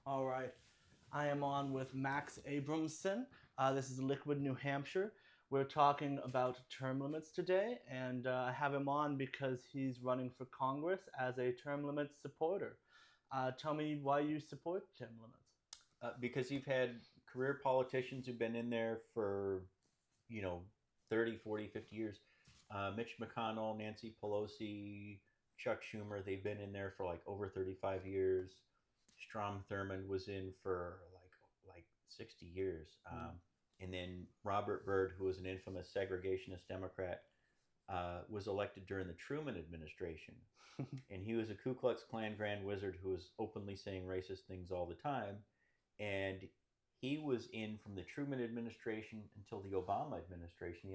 All right. I am on with Max Abramson. This is Liquid, New Hampshire. We're talking about term limits today, and I have him on because he's running for Congress as a term limits supporter. Tell me why you support term limits. Because you've had career politicians who've been in there for, you know, 30, 40, 50 years. Mitch McConnell, Nancy Pelosi, Chuck Schumer, they've been in there for like over 35 years. Strom Thurmond was in for like 60 years. Mm. And then Robert Byrd, who was an infamous segregationist Democrat, was elected during the Truman administration. And he was a Ku Klux Klan Grand Wizard who was openly saying racist things all the time. And he was in from the Truman administration until the Obama administration.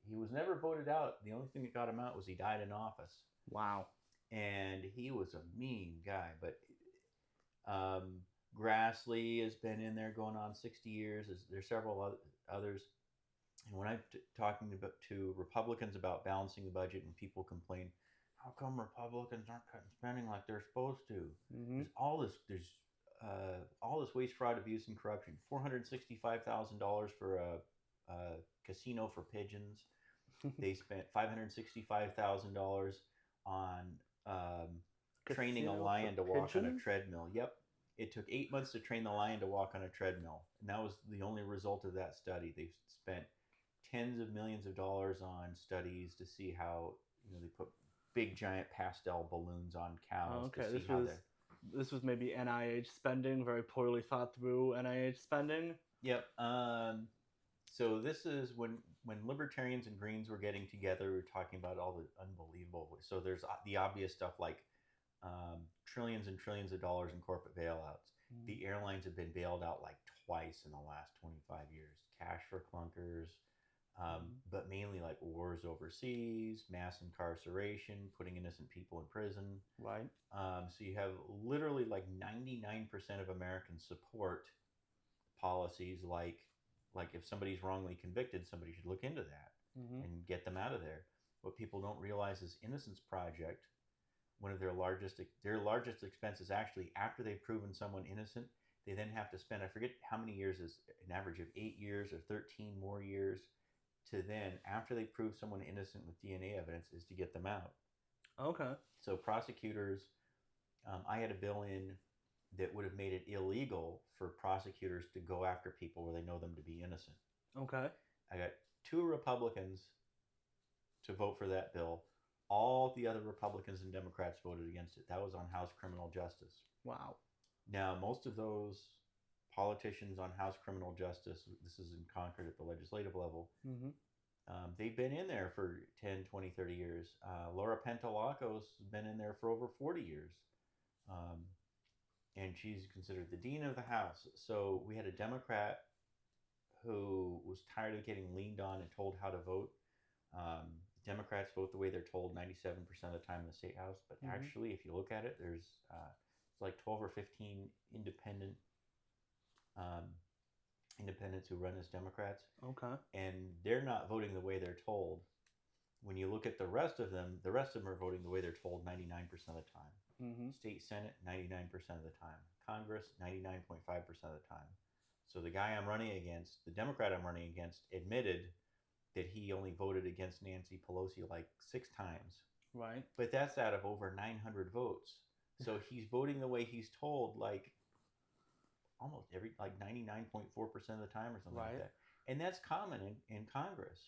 He was never voted out. The only thing that got him out was he died in office, Wow. and he was a mean guy. But um, Grassley has been in there going on 60 years. There's several others. And when I'm talking to Republicans about balancing the budget, and people complain, how come Republicans aren't cutting spending like they're supposed to? Mm-hmm. There's all this waste, fraud, abuse, and corruption. $465,000 for a casino for pigeons. They spent $565,000 on training a Casino for lion to walk on a pigeons? treadmill. Yep. It took 8 months to train the lion to walk on a treadmill. And that was the only result of that study. They spent tens of millions of dollars on studies to see how, they put big giant pastel balloons on Oh, cows to okay, see this how they. was this was maybe NIH spending, very poorly thought through NIH spending. Yep. So this is when libertarians and Greens were getting together. We were talking about all the unbelievable. So there's the obvious stuff like trillions and trillions of dollars in corporate bailouts. Mm. The airlines have been bailed out like twice in the last 25 years. Cash for clunkers, Mhm. but mainly like wars overseas, mass incarceration, putting innocent people in prison. Right. So you have literally like 99% of Americans support policies like if somebody's wrongly convicted, somebody should look into that Mm-hmm. and get them out of there. What people don't realize is Innocence Project, one of their largest expenses actually after they've proven someone innocent, they then have to spend, I forget how many years, is an average of 8 years or 13 more years, to then after they prove someone innocent with DNA evidence is to get them out. Okay. So prosecutors, I had a bill in that would have made it illegal for prosecutors to go after people where they know them to be innocent. Okay. I got two Republicans to vote for that bill. All the other Republicans and Democrats voted against it. That was on House Criminal Justice. Wow. Now, most of those politicians on House Criminal Justice, this is in Concord at the legislative level, Mm-hmm. they've been in there for 10, 20, 30 years. Laura Pentalakos has been in there for over 40 years. Um, and she's considered the dean of the House. So we had a Democrat who was tired of getting leaned on and told how to vote. Democrats vote the way they're told 97% of the time in the state house, but Mm-hmm. actually, if you look at it, there's it's like 12 or 15 um, independents who run as Democrats, Okay. and they're not voting the way they're told. When you look at the rest of them are voting the way they're told 99% of the time. Mm-hmm. State Senate, 99% of the time. Congress, 99.5% of the time. So the guy I'm running against, the Democrat I'm running against, admitted that he only voted against Nancy Pelosi like 6 times. Right. But that's out of over 900 votes. So he's voting the way he's told like almost like 99.4% of the time or something like Right. that. And that's common in Congress.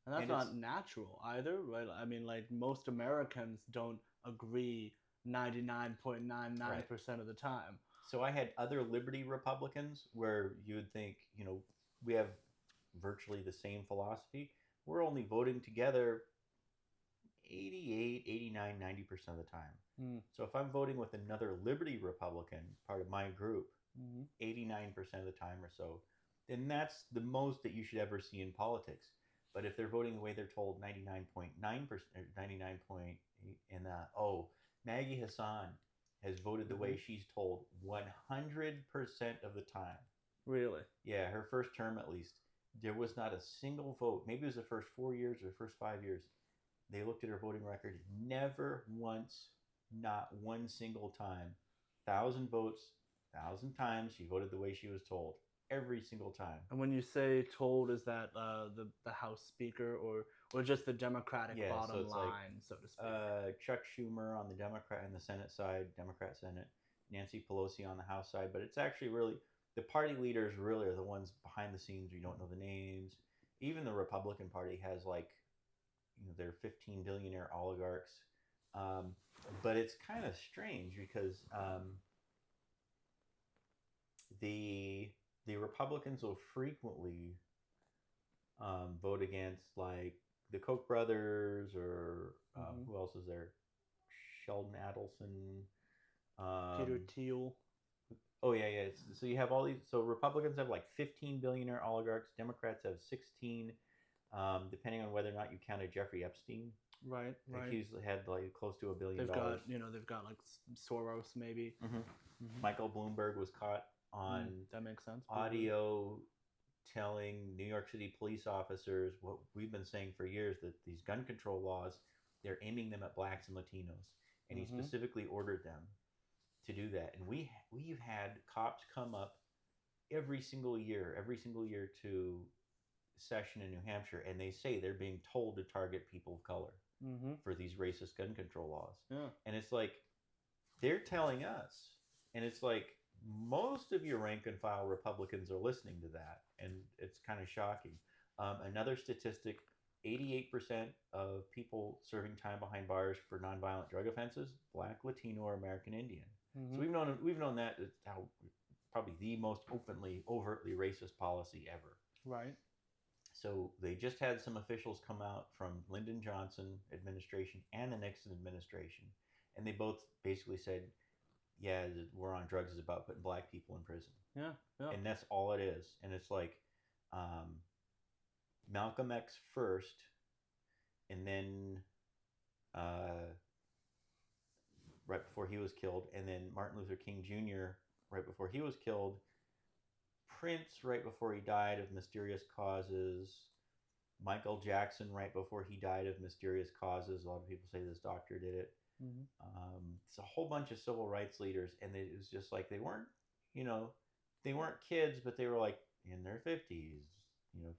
And that's And not it's natural either, right? I mean, like most Americans don't agree right. 99.99% of the time. So I had other liberty Republicans where you would think, we have virtually the same philosophy. We're only voting together 88, 89, 90% of the time. Mm-hmm. So if I'm voting with another liberty Republican, part of my group, Mm-hmm. 89% of the time or so, then that's the most that you should ever see in politics. But if they're voting the way they're told 99.9%, 99 point, and Maggie Hassan has voted the Mm-hmm. way she's told 100% of the time. Really? Yeah, her first term at least, there was not a single vote. Maybe it was the first 4 years or the first 5 years. They looked at her voting record. Never once, not one single time. 1,000 votes 1,000 times. She voted the way she was told every single time. And when you say told, is that the House Speaker or just the Democratic Yeah, so bottom it's like line, so to speak? Chuck Schumer on the Democrat and the Senate side, Democrat Senate, Nancy Pelosi on the House side, but it's actually really the party leaders really are the ones behind the scenes. We don't know the names. Even the Republican Party has like, their 15 billionaire oligarchs, but it's kind of strange because the Republicans will frequently vote against like the Koch brothers or who else is there? Sheldon Adelson, Peter Thiel. Oh yeah. So you have all these. So Republicans have like 15 billionaire oligarchs. Democrats have 16, depending on whether or not you counted Jeffrey Epstein. Right. Like he's had like close to $1 billion. They've got like Soros maybe. Michael Bloomberg was caught on that makes sense. audio telling New York City police officers what we've been saying for years, that these gun control laws, they're aiming them at blacks and Latinos, and he specifically ordered them to do that. And we've had cops come up every single year to session in New Hampshire, and they say they're being told to target people of color for these racist gun control laws. Yeah. And it's like they're telling us, and it's like most of your rank and file Republicans are listening to that, and it's kind of shocking. Another statistic: 88% of people serving time behind bars for nonviolent drug offenses, Black, Latino, or American Indian. So we've known that it's how probably the most overtly racist policy ever. Right. So they just had some officials come out from Lyndon Johnson administration and the Nixon administration, and they both basically said, yeah, the war on drugs is about putting black people in prison. Yeah. And that's all it is. And it's like Malcolm X first, and then right before he was killed, and then Martin Luther King Jr. right before he was killed, Prince right before he died of mysterious causes, Michael Jackson right before he died of mysterious causes. A lot of people say this doctor did it. It's a whole bunch of civil rights leaders, and it was just like they weren't kids, but they were like in their 50s,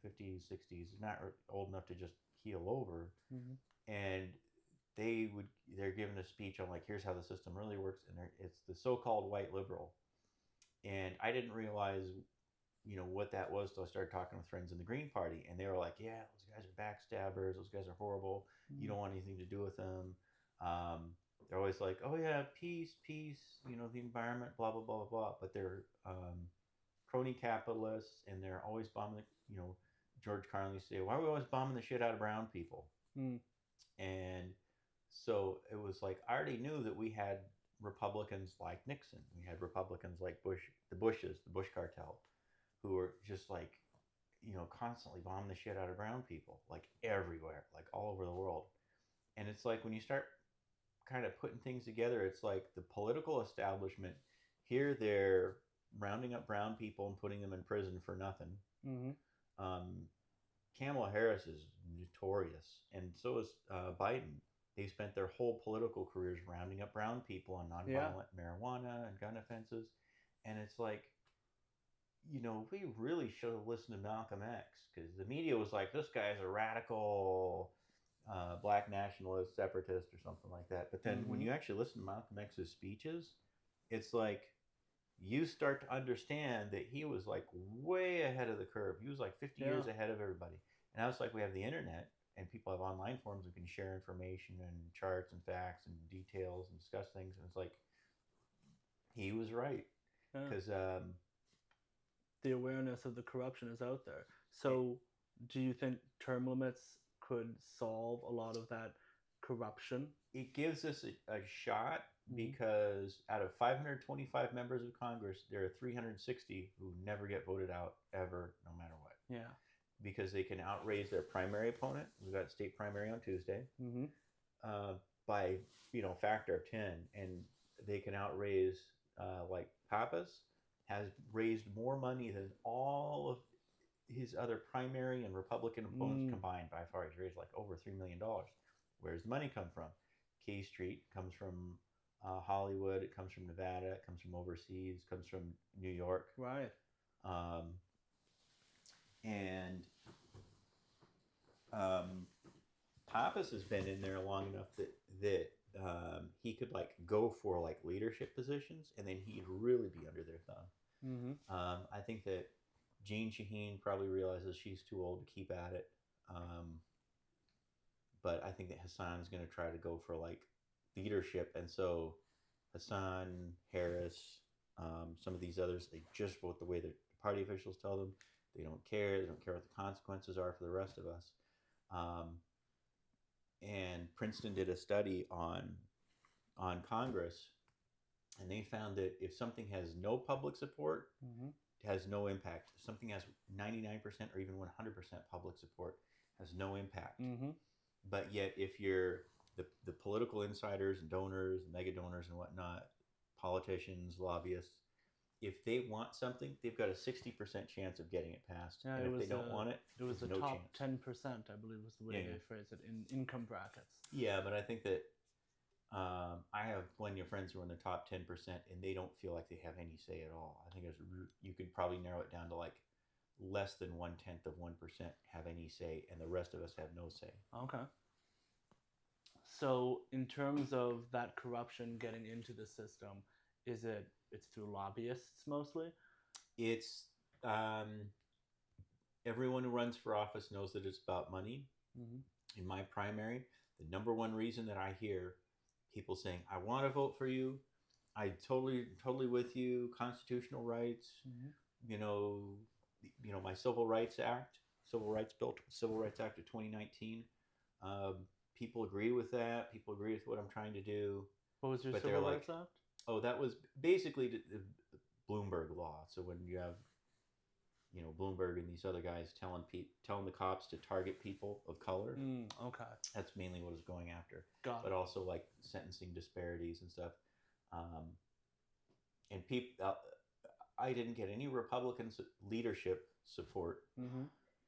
50s, 60s, not old enough to just keel over. And they're giving a speech on like, here's how the system really works, and it's the so-called white liberal. And I didn't realize what that was till I started talking with friends in the Green Party, and they were like, yeah, those guys are backstabbers, those guys are horrible, you don't want anything to do with them. They're always like, oh yeah, peace, the environment, blah blah blah blah blah, but they're crony capitalists, and they're always bombing George Carlin used to say, why are we always bombing the shit out of brown people? And so it was like, I already knew that we had Republicans like Nixon, we had Republicans like Bush, the Bush cartel, who were just like, constantly bombing the shit out of brown people, like everywhere, like all over the world. And it's like when you start kind of putting things together, it's like the political establishment here, they're rounding up brown people and putting them in prison for nothing. Kamala Harris is notorious, and so is Biden. They spent their whole political careers rounding up brown people on nonviolent marijuana and gun offenses. And it's like, we really should have listened to Malcolm X, because the media was like, this guy's a radical black nationalist, separatist, or something like that. But then when you actually listen to Malcolm X's speeches, it's like you start to understand that he was like way ahead of the curve. He was like 50 years ahead of everybody. And now it's like we have the internet, and people have online forums and can share information and charts and facts and details and discuss things. And it's like, he was right. Because the awareness of the corruption is out there. So do you think term limits could solve a lot of that corruption? It gives us a shot, because out of 525 members of Congress, there are 360 who never get voted out ever, no matter what. Yeah. Because they can outraise their primary opponent. We've got state primary on Tuesday. By factor of 10, and they can outraise like Pappas has raised more money than all of his other primary and Republican opponents combined by far. He's raised like over $3 million. Where's the money come from? K Street comes from Hollywood. It comes from Nevada. It comes from overseas. It comes from New York. Right. Um, and um, Pappas has been in there long enough that he could like go for like leadership positions, and then he'd really be under their thumb. Mm-hmm. I think that Jean Shaheen probably realizes she's too old to keep at it. But I think that Hassan's going to try to go for like leadership, and so Hassan, Harris, some of these others, they just vote the way the party officials tell them. They don't care. They don't care what the consequences are for the rest of us. And Princeton did a study on Congress, and they found that if something has no public support, Mm-hmm. it has no impact. If something has 99% or even 100% public support, has no impact. Mm-hmm. But yet, if you're the political insiders and donors and mega donors and whatnot, politicians, lobbyists, if they want something, they've got a 60% chance of getting it passed. Yeah, And it if was, they don't want it, it was the there's no top chance. 10%, I believe, was the way Yeah, they phrased it in income brackets. Yeah, but I think that I have plenty of friends who are in the top 10%, and they don't feel like they have any say at all. I think you could probably narrow it down to like less than 1/10 of 1% have any say, and the rest of us have no say. Okay. So, in terms of that corruption getting into the system, it's through lobbyists mostly? It's everyone who runs for office knows that it's about money. Mm-hmm. In my primary, the number one reason that I hear people saying, "I want to vote for you. I totally with you. Constitutional rights, Mm-hmm. you know, my Civil Rights Act, Civil Rights Bill, Civil Rights Act of 2019. People agree with that. People agree with what I'm trying to do. What was your But Civil they're Rights like, Act? oh, that was basically the Bloomberg law. So when you have Bloomberg and these other guys telling the cops to target people of color. Okay. That's mainly what it's going after. Got But it. also like sentencing disparities and stuff. And people, I didn't get any Republican leadership support Mm-hmm.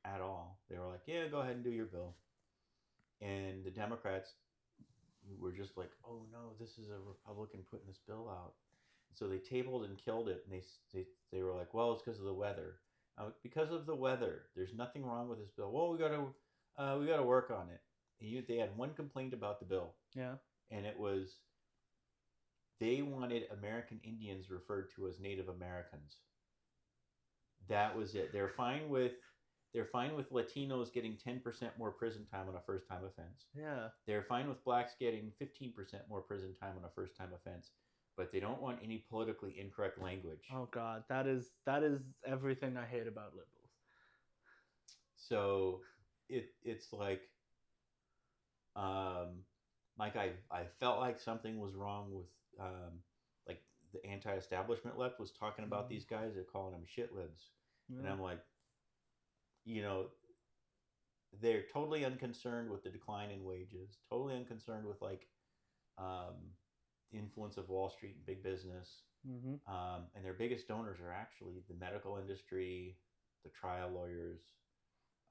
at all. They were like, "Yeah, go ahead and do your bill," and the Democrats were just like, "Oh no, this is a Republican putting this bill out." So they tabled and killed it, and they were like, "Well, it's because of the weather." Because of the weather, there's nothing wrong with this bill. Well, we got to work on it. And they had one complaint about the bill, Yeah. and it was they wanted American Indians referred to as Native Americans. That was it. They're fine with Latinos getting 10% more prison time on a first time offense. Yeah. They're fine with blacks getting 15% more prison time on a first time offense, but they don't want any politically incorrect language. Oh God, that is everything I hate about liberals. So it's like I felt like something was wrong with like the anti-establishment left was talking about these guys. They're calling them shit libs. Yeah. And I'm like, they're totally unconcerned with the decline in wages, totally unconcerned with like influence of Wall Street and big business. Mm-hmm. And their biggest donors are actually the medical industry, the trial lawyers,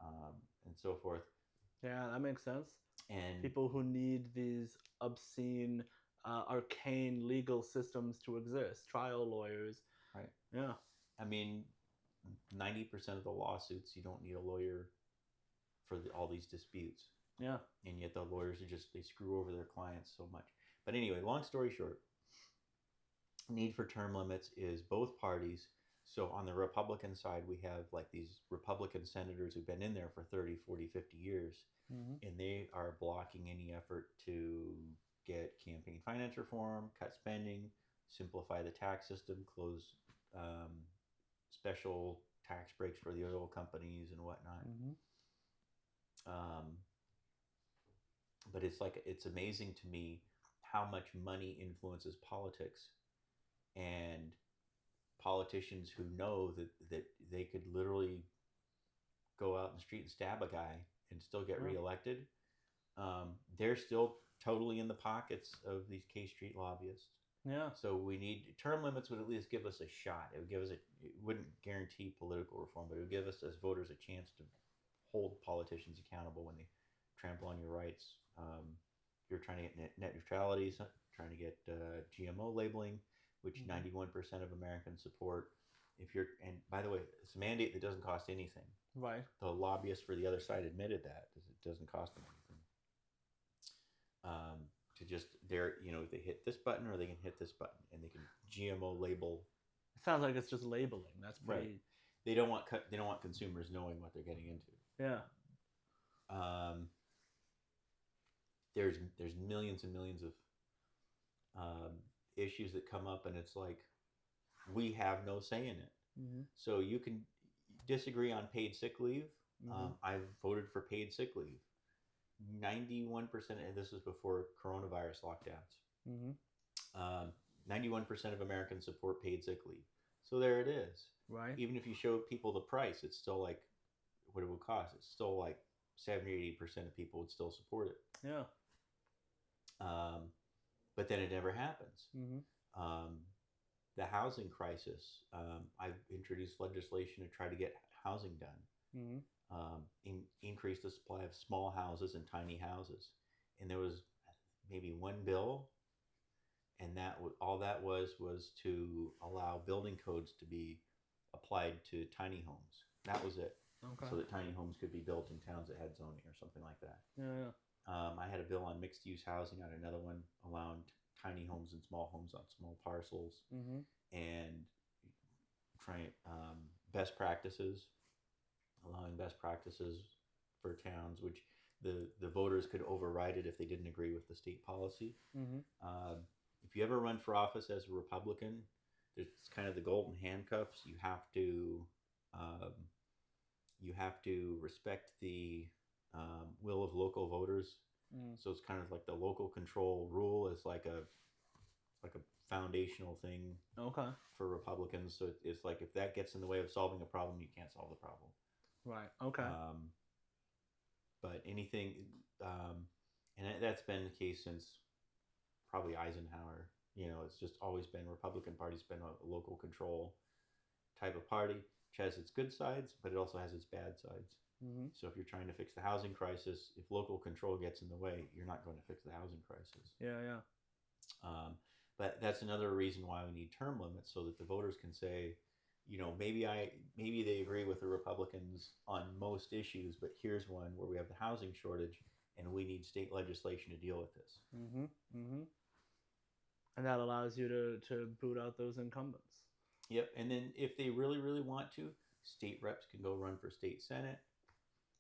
and so forth. Yeah, that makes sense. And people who need these obscene, arcane legal systems to exist, trial lawyers. Right. Yeah. I mean, 90% of the lawsuits, you don't need a lawyer for all these disputes. Yeah. And yet the lawyers they screw over their clients so much. But anyway, long story short, need for term limits is both parties. So on the Republican side, we have like these Republican senators who've been in there for 30, 40, 50 years, and they are blocking any effort to get campaign finance reform, cut spending, simplify the tax system, close special tax breaks for the oil companies and whatnot. But it's amazing to me how much money influences politics, and politicians who know that they could literally go out in the street and stab a guy and still get reelected. They're still totally in the pockets of these K Street lobbyists. Yeah. So we need term limits would at least give us a shot. It wouldn't guarantee political reform, but it would give us as voters a chance to hold politicians accountable when they trample on your rights. You're trying to get net neutrality, trying to get GMO labeling, which 91% of Americans support. And by the way, it's a mandate that doesn't cost anything. Right. The lobbyists for the other side admitted that it doesn't cost them anything. To just they hit this button or they can hit this button, and they can GMO label. It sounds like it's just labeling. That's pretty. Right. They don't want consumers knowing what they're getting into. Yeah. There's millions and millions of issues that come up, and it's like we have no say in it. Mm-hmm. So you can disagree on paid sick leave. Mm-hmm. I voted for paid sick leave. 91%, and this was before coronavirus lockdowns. Mm-hmm. 91% of Americans support paid sick leave. So there it is. Right. Even if you show people the price, it's still like what it would cost. It's still like 70 or 80% of people would still support it. Yeah. But then it never happens. Mm-hmm. The housing crisis. I've introduced legislation to try to get housing done. Mm-hmm. Increase the supply of small houses and tiny houses. And there was maybe one bill, and all that was to allow building codes to be applied to tiny homes. That was it. Okay. So that tiny homes could be built in towns that had zoning or something like that. Yeah. I had a bill on mixed use housing. I had another one allowing tiny homes and small homes on small parcels, Mm-hmm. and trying best practices, allowing best practices for towns, which the voters could override it if they didn't agree with the state policy. Mm-hmm. If you ever run for office as a Republican, it's kind of the golden handcuffs. You have to respect the will of local voters. Mm-hmm. So it's kind of like the local control rule is like a foundational thing. Okay. For Republicans. So it's like if that gets in the way of solving a problem, you can't solve the problem. Right. Okay. But anything, and that's been the case since probably Eisenhower. It's just always been Republican Party's been a local control type of party, which has its good sides, but it also has its bad sides. Mm-hmm. So if you're trying to fix the housing crisis, if local control gets in the way, you're not going to fix the housing crisis. Yeah. But that's another reason why we need term limits, so that the voters can say, maybe they agree with the Republicans on most issues, but here's one where we have the housing shortage and we need state legislation to deal with this. Mm-hmm. Mm-hmm. And that allows you to boot out those incumbents. Yep. And then if they really, really want to, state reps can go run for state Senate.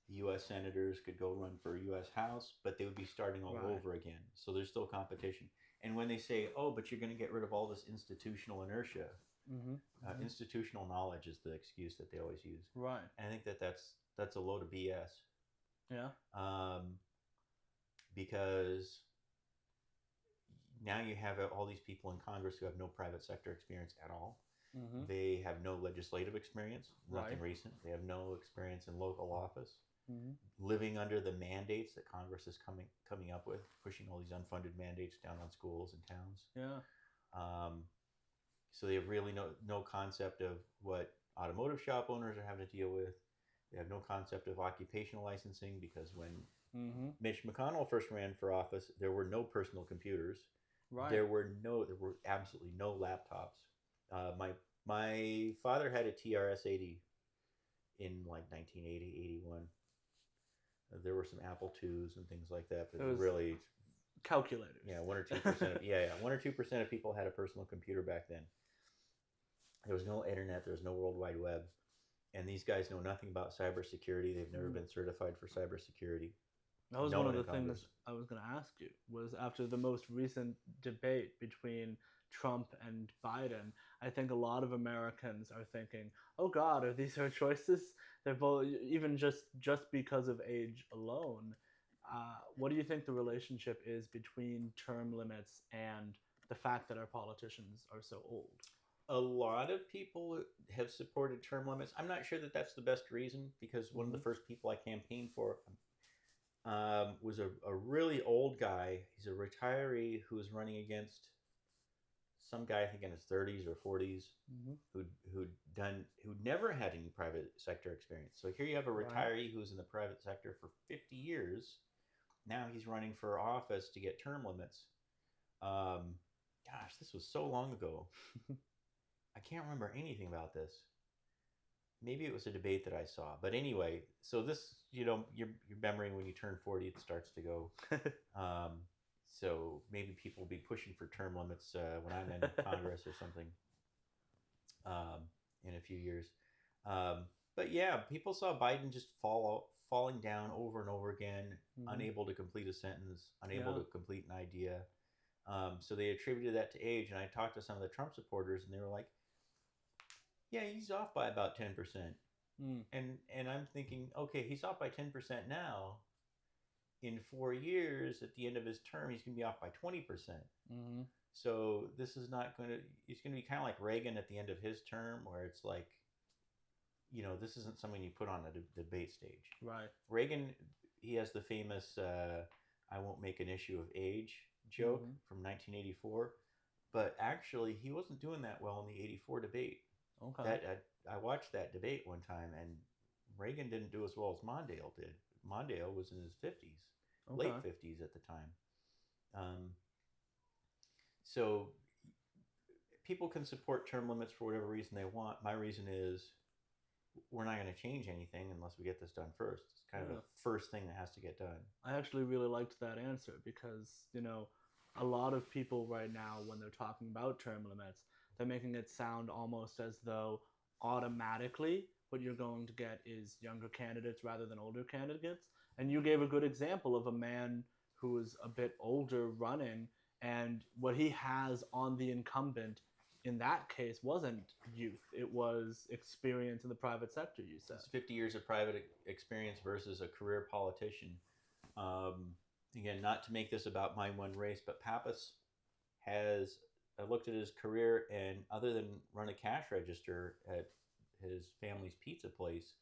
U.S. senators could go run for U.S. House, but they would be starting all over again. So there's still competition. And when they say, oh, but you're going to get rid of all this institutional inertia, Mm-hmm. institutional knowledge is the excuse that they always use. Right. And I think that's a load of BS. Yeah. Because now you have all these people in Congress who have no private sector experience at all. Mm-hmm. They have no legislative experience, nothing Right. recent. They have no experience in local office. Mm-hmm. Living under the mandates that Congress is coming up with, pushing all these unfunded mandates down on schools and towns. Yeah. So they have really no concept of what automotive shop owners are having to deal with. They have no concept of occupational licensing, because when Mm-hmm. Mitch McConnell first ran for office, there were no personal computers. Right. There were absolutely no laptops. My father had a TRS-80 in like 1980, 81. There were some Apple IIs and things like that, but It was really calculators. Yeah, 1 or 2%. Yeah, 1 or 2% of people had a personal computer back then. There was no internet. There was no World Wide Web, and these guys know nothing about cybersecurity. They've never been certified for cybersecurity. That was No one one of in the things Congress. I was going to ask you, was after the most recent debate between Trump and Biden, I think a lot of Americans are thinking, oh God, are these her choices? They're both, even just because of age alone. What do you think the relationship is between term limits and the fact that our politicians are so old? A lot of people have supported term limits. I'm not sure that that's the best reason, because one of the first people I campaigned for was a really old guy. He's a retiree who was running against some guy, I think in his 30s or 40s, who'd never had any private sector experience. So here you have a retiree who's in the private sector for 50 years. Now he's running for office to get term limits. Gosh, this was so long ago. I can't remember anything about this. Maybe it was a debate that I saw, but anyway. So this, your memory when you turn 40, it starts to go. So maybe people will be pushing for term limits when I'm in Congress or something in a few years. But yeah, people saw Biden just falling down over and over again, unable to complete a sentence, unable to complete an idea. So they attributed that to age. And I talked to some of the Trump supporters, and they were like, "Yeah, he's off by about 10%." And I'm thinking, okay, he's off by 10% now. In 4 years, at the end of his term, he's going to be off by 20%. So this is not going to. It's going to be kind of like Reagan at the end of his term, where it's like, this isn't something you put on a debate stage. Right. Reagan, he has the famous "I won't make an issue of age" joke from 1984, but actually he wasn't doing that well in the '84 debate. Okay. I watched that debate one time, and Reagan didn't do as well as Mondale did. Mondale was in his 50s, late 50s at the time. So people can support term limits for whatever reason they want. My reason is we're not going to change anything unless we get this done first. It's kind of the first thing that has to get done. I actually really liked that answer because, a lot of people right now, when they're talking about term limits, they're making it sound almost as though automatically what you're going to get is younger candidates rather than older candidates. And you gave a good example of a man who is a bit older running, and what he has on the incumbent in that case wasn't youth. It was experience in the private sector, you said. It's 50 years of private experience versus a career politician. Again, not to make this about my one race, but Pappas has looked at his career, and other than run a cash register at his family's pizza place,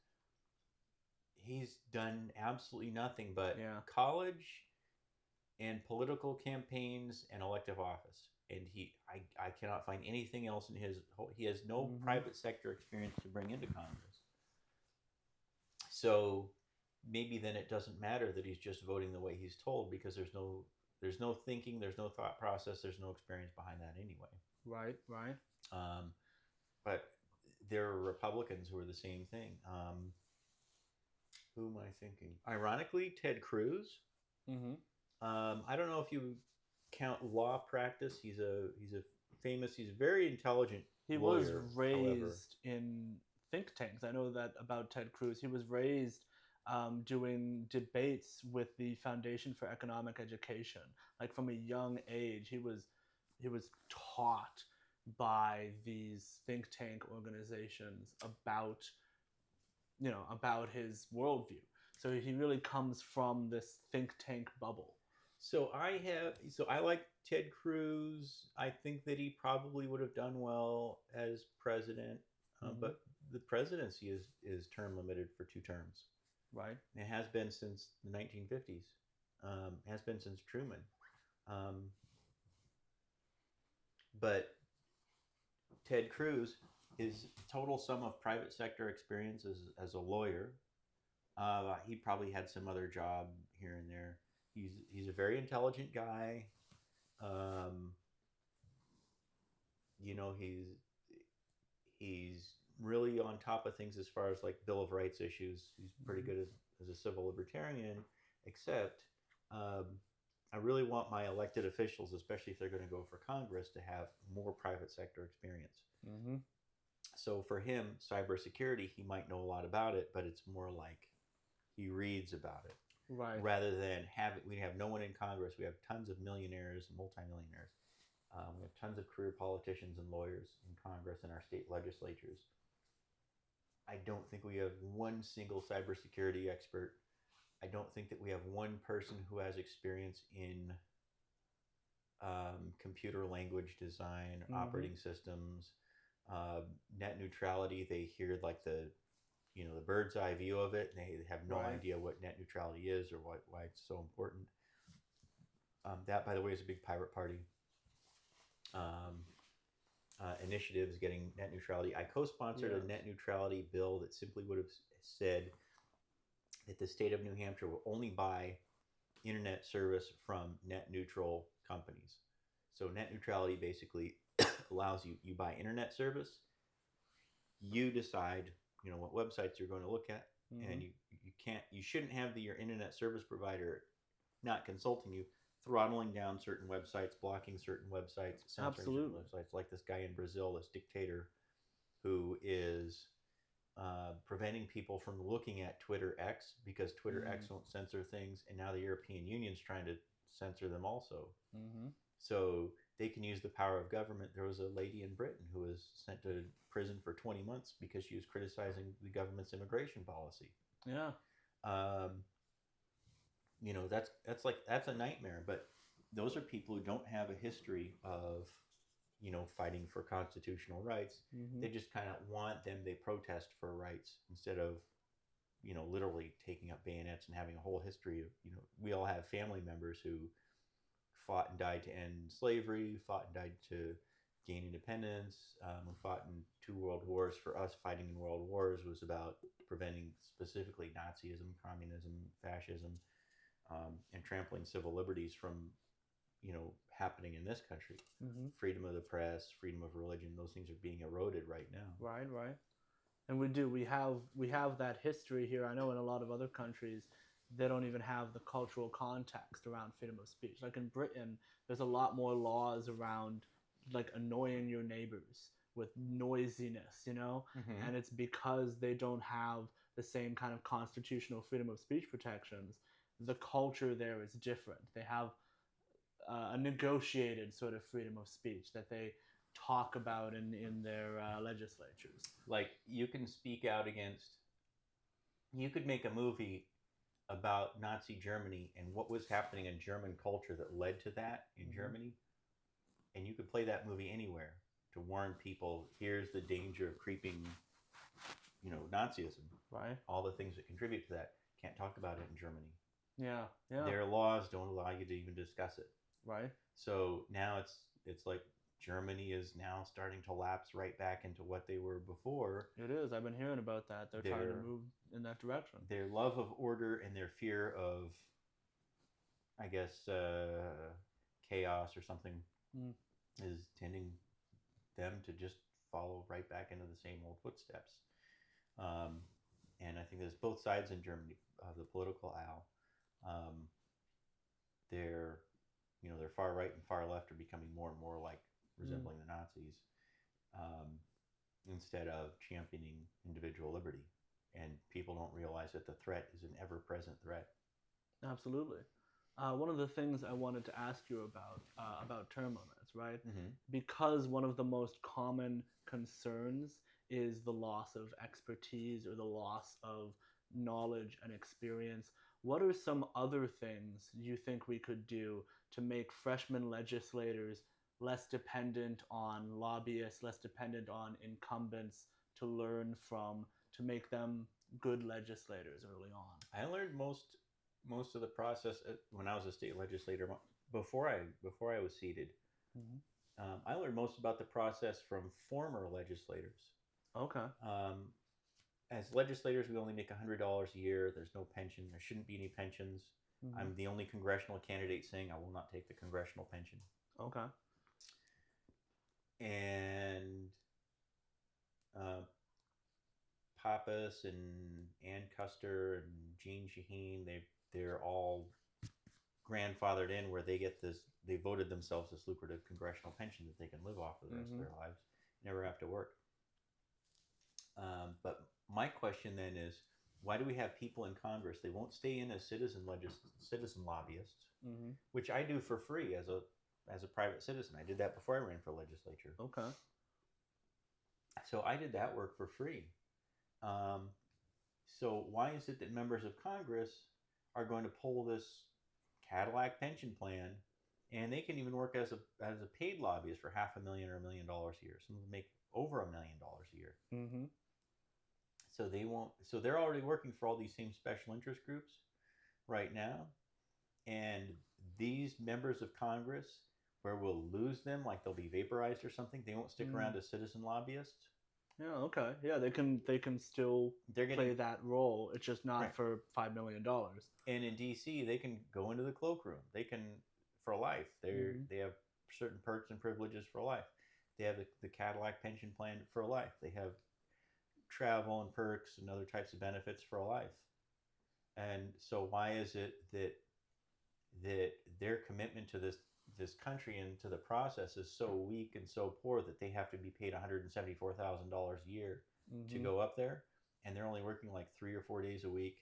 he's done absolutely nothing but college and political campaigns and elective office. And I cannot find anything else in he has no private sector experience to bring into Congress. So maybe then it doesn't matter that he's just voting the way he's told, because there's no thinking, there's no thought process, there's no experience behind that anyway. Right. But there are Republicans who are the same thing. Who am I thinking? Ironically, Ted Cruz. I don't know if you count law practice. He's a he's very intelligent. He lawyer, was raised in think tanks. I know that about Ted Cruz. He was raised doing debates with the Foundation for Economic Education. Like from a young age, he was taught by these think tank organizations about his worldview. So he really comes from this think tank bubble. So I like Ted Cruz. I think that he probably would have done well as president, but the presidency is term limited for 2 terms. Right. It has been since the 1950s. It has been since Truman. But Ted Cruz, his total sum of private sector experience as a lawyer, he probably had some other job here and there. He's a very intelligent guy. He's really on top of things as far as like Bill of Rights issues. He's pretty good as a civil libertarian, except I really want my elected officials, especially if they're going to go for Congress, to have more private sector experience. So for him, cybersecurity, he might know a lot about it, but it's more like he reads about it. Right. Rather than we have no one in Congress. We have tons of millionaires and multimillionaires. We have tons of career politicians and lawyers in Congress and our state legislatures. I don't think we have one single cybersecurity expert. I don't think that we have one person who has experience in computer language design, operating systems, net neutrality. They hear like the bird's eye view of it, and they have no idea what net neutrality is or why it's so important. That, by the way, is a big Pirate Party initiatives getting net neutrality. I co-sponsored a net neutrality bill that simply would have said that the state of New Hampshire will only buy internet service from net neutral companies. So net neutrality basically allows you buy internet service. You decide, what websites you're going to look at, and you shouldn't have your internet service provider not consulting you, throttling down certain websites, blocking certain websites, censoring certain websites, like this guy in Brazil, this dictator, who is preventing people from looking at Twitter X because Twitter X won't censor things, and now the European Union's trying to censor them also. So they can use the power of government. There was a lady in Britain who was sent to prison for 20 months because she was criticizing the government's immigration policy. Yeah. That's a nightmare. But those are people who don't have a history of, fighting for constitutional rights. They just kind of they protest for rights instead of, literally taking up bayonets and having a whole history of, we all have family members who fought and died to end slavery, fought and died to gain independence. We fought in 2 world wars. For us, fighting in world wars was about preventing specifically Nazism, communism, fascism, and trampling civil liberties from, happening in this country. Freedom of the press, freedom of religion, those things are being eroded right now. Right. And we have that history here. I know in a lot of other countries, they don't even have the cultural context around freedom of speech. Like in Britain, there's a lot more laws around like annoying your neighbors with noisiness, and it's because they don't have the same kind of constitutional freedom of speech protections. The culture there is different. They have a negotiated sort of freedom of speech that they talk about in their legislatures. Like you can speak out against, you could make a movie about Nazi Germany and what was happening in German culture that led to that in Germany, and you could play that movie anywhere to warn people, here's the danger of creeping, Nazism. Right. All the things that contribute to that. Can't talk about it in Germany. Yeah. Their laws don't allow you to even discuss it. Right. So now it's like Germany is now starting to lapse right back into what they were before. It is. I've been hearing about that. They're trying to move in that direction. Their love of order and their fear of, I guess, chaos or something is tending them to just follow right back into the same old footsteps. And I think there's both sides in Germany of the political aisle. Their far right and far left are becoming more and more like resembling the Nazis, instead of championing individual liberty. And people don't realize that the threat is an ever-present threat. Absolutely. One of the things I wanted to ask you about term limits, right? Because one of the most common concerns is the loss of expertise or the loss of knowledge and experience. What are some other things you think we could do to make freshman legislators less dependent on lobbyists, less dependent on incumbents to learn from, to make them good legislators early on? I learned most of the process when I was a state legislator before I was seated. I learned most about the process from former legislators. Okay. As legislators, we only make $100 a year. There's no pension. There shouldn't be any pensions. I'm the only congressional candidate saying I will not take the congressional pension. Okay. And Pappas and Ann Custer and Jean Shaheen, they're all grandfathered in where they get this. They voted themselves this lucrative congressional pension that they can live off for the rest of their lives, never have to work. But my question then is, why do we have people in Congress? They won't stay in as citizen lobbyists, which I do for free as a private citizen. I did that before I ran for legislature. Okay. So I did that work for free. So why is it that members of Congress are going to pull this Cadillac pension plan, and they can even work as a paid lobbyist for $500,000 or $1 million a year? Some of them make over $1 million a year. So they won't. So they're already working for all these same special interest groups right now, and these members of Congress, where we'll lose them, like they'll be vaporized or something. They won't stick around as citizen lobbyists. Yeah. Okay. Yeah, they can still play that role. It's just not for $5 million. And in DC, they can go into the cloakroom. They can for life. They have certain perks and privileges for life. They have the Cadillac pension plan for life. They have travel and perks and other types of benefits for life. And so why is it that their commitment to this country and to the process is so weak and so poor that they have to be paid $174,000 a year to go up there, and they're only working like 3 or 4 days a week.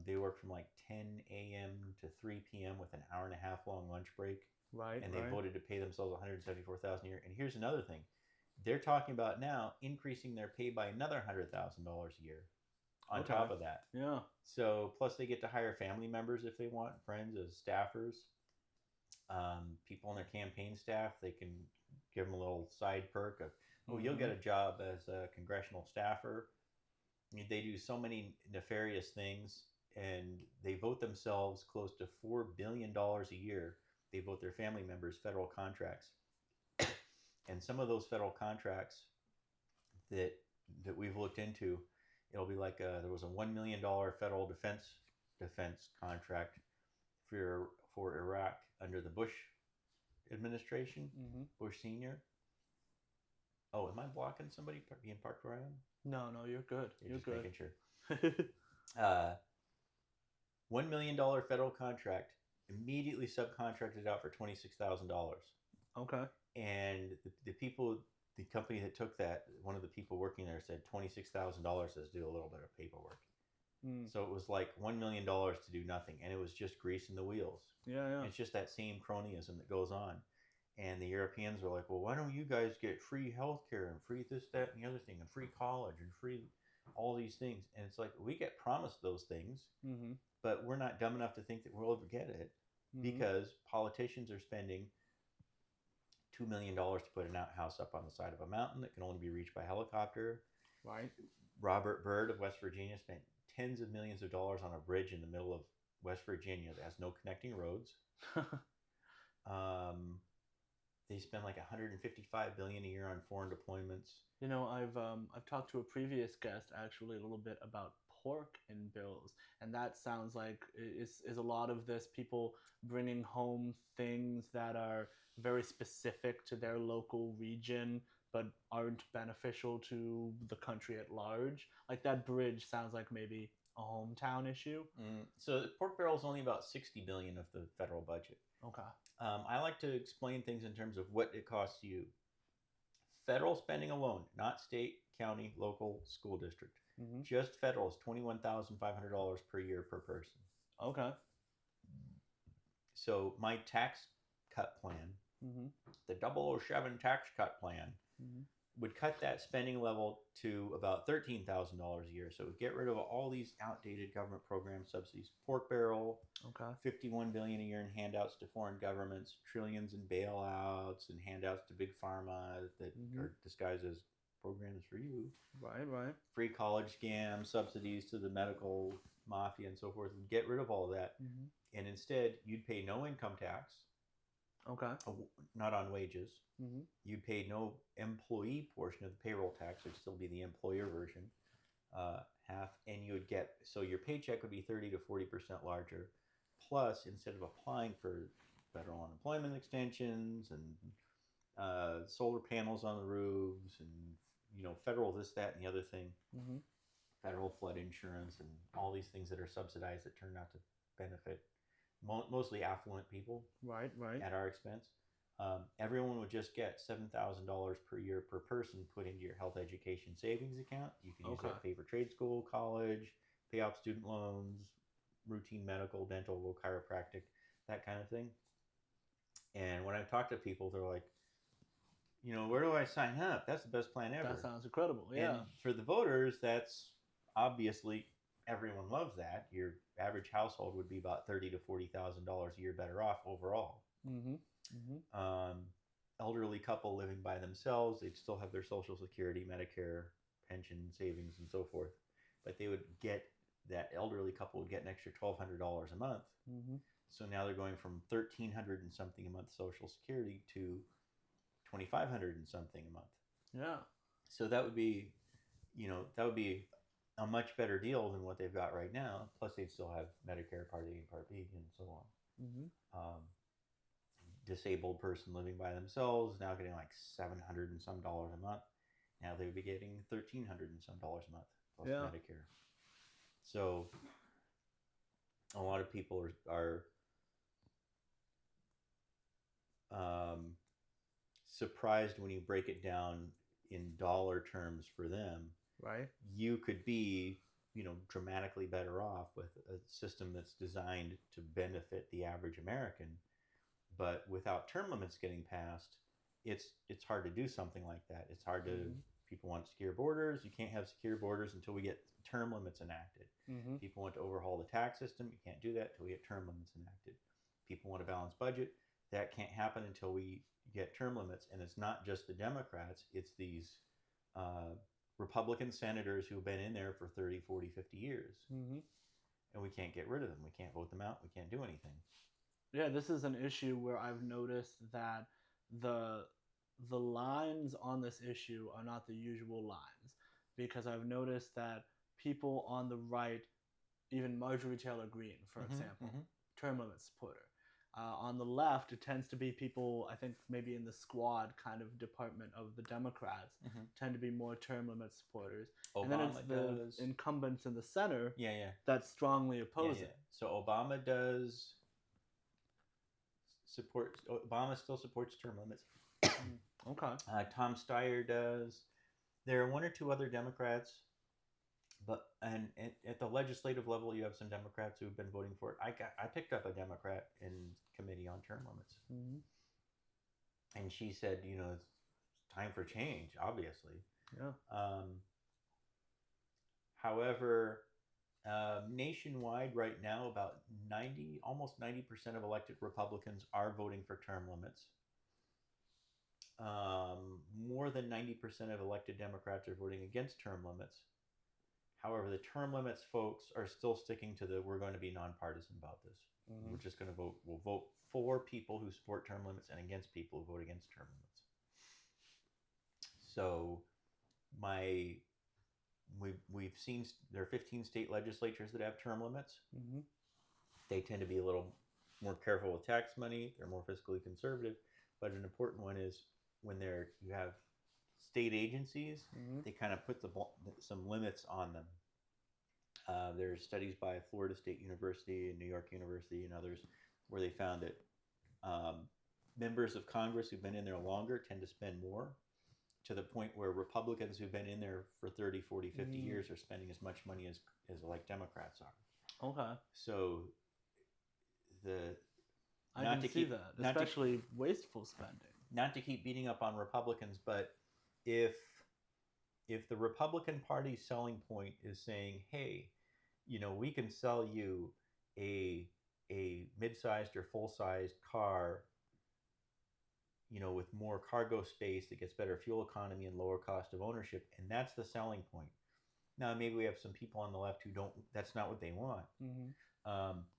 They work from like 10 a.m. to 3 p.m. with an hour and a half long lunch break. Right. And they voted to pay themselves $174,000 a year. And here's another thing: they're talking about now increasing their pay by another $100,000 a year on top of that. Yeah. So plus they get to hire family members if they want, friends as staffers. People on their campaign staff, they can give them a little side perk of, oh, you'll get a job as a congressional staffer. They do so many nefarious things, and they vote themselves close to $4 billion a year. They vote their family members federal contracts. And some of those federal contracts that we've looked into, it'll be like there was a $1 million federal defense contract for Iraq under the Bush administration, Bush Senior. Oh, am I blocking somebody being parked where I am? No, you're good. You're good. Making sure. $1 million federal contract, immediately subcontracted out for $26,000. Okay. And the company that took that, one of the people working there said $26,000 to do a little bit of paperwork. So it was like $1 million to do nothing, and it was just greasing the wheels. Yeah. It's just that same cronyism that goes on. And the Europeans were like, well, why don't you guys get free healthcare and free this, that, and the other thing, and free college and free all these things? And it's like, we get promised those things, but we're not dumb enough to think that we'll ever get it because politicians are spending $2 million to put an outhouse up on the side of a mountain that can only be reached by helicopter. Right. Robert Byrd of West Virginia spent tens of millions of dollars on a bridge in the middle of West Virginia that has no connecting roads. They spend like $155 billion a year on foreign deployments. You know, I've talked to a previous guest actually a little bit about pork in bills, and that sounds like is a lot of this people bringing home things that are very specific to their local region but aren't beneficial to the country at large. Like that bridge sounds like maybe a hometown issue. So the pork barrel is only about $60 billion of the federal budget. Okay. I like to explain things in terms of what it costs you. Federal spending alone, not state, county, local, school district. Just federal is $21,500 per year per person. Okay. So my tax cut plan, the 007 tax cut plan, would cut that spending level to about $13,000 a year. So it would get rid of all these outdated government program subsidies. Pork barrel, $51 billion a year in handouts to foreign governments, trillions in bailouts and handouts to big pharma that are disguised as programs for you. Right. Free college scams, subsidies to the medical mafia and so forth. Get rid of all of that. And instead, you'd pay no income tax. Okay. Not on wages. You pay no employee portion of the payroll tax. It'd still be the employer version, half, and you would get, so your paycheck would be 30 to 40% larger. Plus, instead of applying for federal unemployment extensions and solar panels on the roofs and federal this, that, and the other thing, federal flood insurance and all these things that are subsidized that turn out to benefit mostly affluent people. Right. At our expense. Everyone would just get $7,000 per year per person put into your health education savings account. You can use it to pay for trade school, college, pay off student loans, routine medical, dental, chiropractic, that kind of thing. And when I talk to people, they're like, where do I sign up? That's the best plan ever. That sounds incredible. Yeah. And for the voters, that's obviously everyone loves that. Your average household would be about $30,000 to $40,000 a year better off overall. Elderly couple living by themselves, they'd still have their Social Security, Medicare, pension, savings, and so forth. But they would get, that elderly couple would get an extra $1,200 a month. So now they're going from $1,300 and something a month Social Security to $2,500 and something a month. Yeah. So that would be, a much better deal than what they've got right now. Plus, they'd still have Medicare Part A and Part B and so on. disabled person living by themselves is now getting like $700 and some a month. Now they would be getting $1,300 and some a month plus Yeah. Medicare. So a lot of people are surprised when you break it down in dollar terms for them. Right. You could be, dramatically better off with a system that's designed to benefit the average American, but without term limits getting passed, it's hard to do something like that. It's hard to. People want secure borders. You can't have secure borders until we get term limits enacted. People want to overhaul the tax system. You can't do that until we get term limits enacted. People want a balanced budget. That can't happen until we get term limits. And it's not just the Democrats. It's these Republican senators who've been in there for 30, 40, 50 years. And we can't get rid of them. We can't vote them out. We can't do anything. Yeah, this is an issue where I've noticed that the lines on this issue are not the usual lines, because I've noticed that people on the right, even Marjorie Taylor Greene, for example, term limit supporter. On the left, it tends to be people, I think maybe in the squad kind of department of the Democrats, tend to be more term limit supporters. Obama and then it's the incumbents in the center that strongly oppose it. So Obama does support. Obama still supports term limits. Okay. Tom Steyer does. There are one or two other Democrats, but and at the legislative level, you have some Democrats who've been voting for it. I picked up a Democrat in committee on term limits, and she said, it's time for change. Obviously, yeah. However, nationwide right now, about almost 90% of elected Republicans are voting for term limits. More than 90% of elected Democrats are voting against term limits. However, the term limits folks are still sticking to we're going to be nonpartisan about this. We're just going to vote. We'll vote for people who support term limits and against people who vote against term limits. So we've seen there are 15 state legislatures that have term limits. They tend to be a little more careful with tax money. They're more fiscally conservative. But an important one is when you have state agencies, they kind of put some limits on them. There's studies by Florida State University and New York University and others where they found that members of Congress who've been in there longer tend to spend more, to the point where Republicans who've been in there for 30, 40, 50 years are spending as much money as like Democrats are. Okay. So I can see that, especially wasteful spending. Not to keep beating up on Republicans, but if the Republican Party's selling point is saying, hey, we can sell you a mid-sized or full-sized car, with more cargo space that gets better fuel economy and lower cost of ownership, and that's the selling point. Now, maybe we have some people on the left who that's not what they want.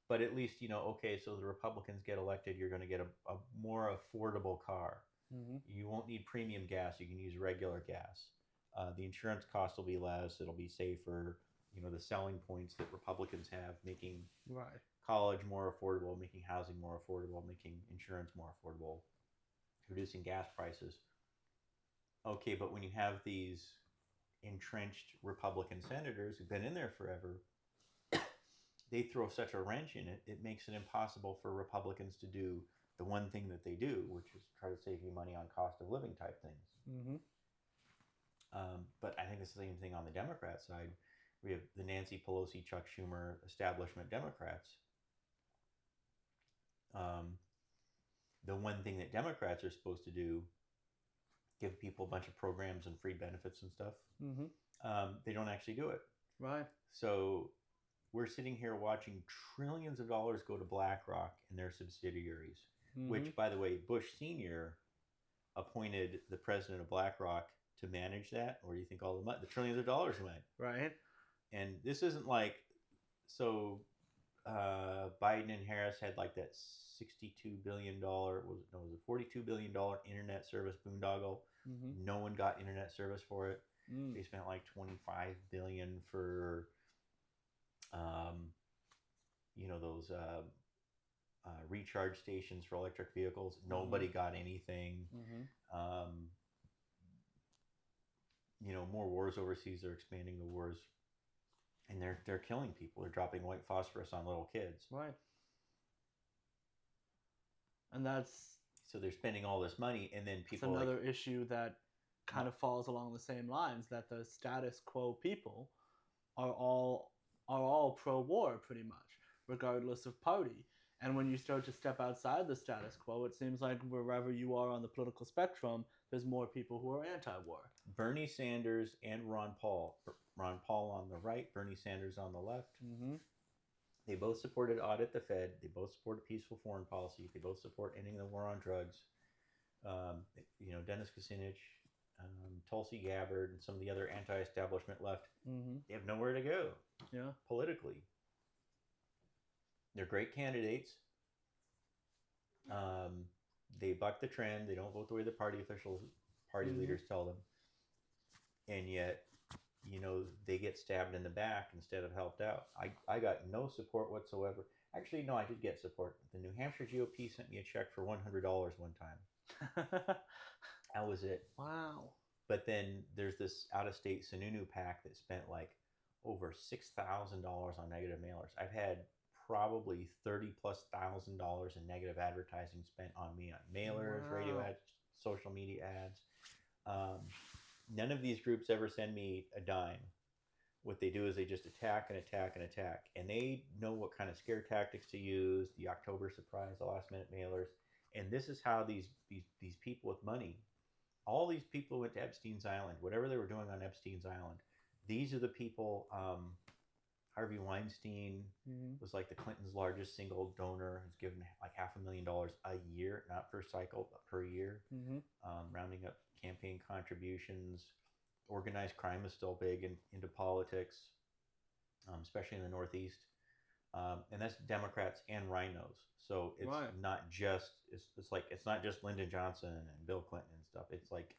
But at least, okay, so the Republicans get elected, you're going to get a more affordable car. You won't need premium gas. You can use regular gas. The insurance costs will be less. It'll be safer. The selling points that Republicans have, making college more affordable, making housing more affordable, making insurance more affordable, reducing gas prices. Okay, but when you have these entrenched Republican senators who've been in there forever, they throw such a wrench in it, it makes it impossible for Republicans to do the one thing that they do, which is try to save you money on cost of living type things. But I think it's the same thing on the Democrat side. We have the Nancy Pelosi, Chuck Schumer establishment Democrats. The one thing that Democrats are supposed to do, give people a bunch of programs and free benefits and stuff. They don't actually do it. Right. So we're sitting here watching trillions of dollars go to BlackRock and their subsidiaries, which, by the way, Bush Sr. appointed the president of BlackRock to manage that. Where do you think all the trillions of dollars went? Right. And this isn't like, so Biden and Harris had like that $62 billion, was it $42 billion internet service boondoggle. No one got internet service for it. They spent like $25 billion for, those recharge stations for electric vehicles. Nobody got anything. Um, more wars overseas. They're expanding the wars, and they're killing people. They're dropping white phosphorus on little kids. Right. And so they're spending all this money, and then people. It's another issue that kind of falls along the same lines, that the status quo people are all pro-war pretty much, regardless of party. And when you start to step outside the status quo, it seems like wherever you are on the political spectrum, there's more people who are anti-war. Bernie Sanders and Ron Paul. Ron Paul on the right, Bernie Sanders on the left. They both supported audit the Fed. They both support a peaceful foreign policy. They both support ending the war on drugs. Dennis Kucinich, Tulsi Gabbard, and some of the other anti-establishment left, they have nowhere to go politically. They're great candidates. They buck the trend. They don't vote the way the party leaders tell them. And yet, they get stabbed in the back instead of helped out. I got no support whatsoever. Actually, no, I did get support. The New Hampshire GOP sent me a check for $100 one time. That was it. Wow. But then there's this out-of-state Sununu PAC that spent like over $6,000 on negative mailers. I've had probably $30,000+ in negative advertising spent on me on mailers, radio ads, social media ads. None of these groups ever send me a dime. What they do is they just attack and attack and attack. And they know what kind of scare tactics to use, the October surprise, the last minute mailers. And this is how these people with money, all these people went to Epstein's Island, whatever they were doing on Epstein's Island. These are the people, Harvey Weinstein was like the Clintons' largest single donor, has given like $500,000 a year, not per cycle, but per year, rounding up campaign contributions. Organized crime is still big into politics, especially in the Northeast. And that's Democrats and rhinos. So it's not just, it's not just Lyndon Johnson and Bill Clinton and stuff. It's like,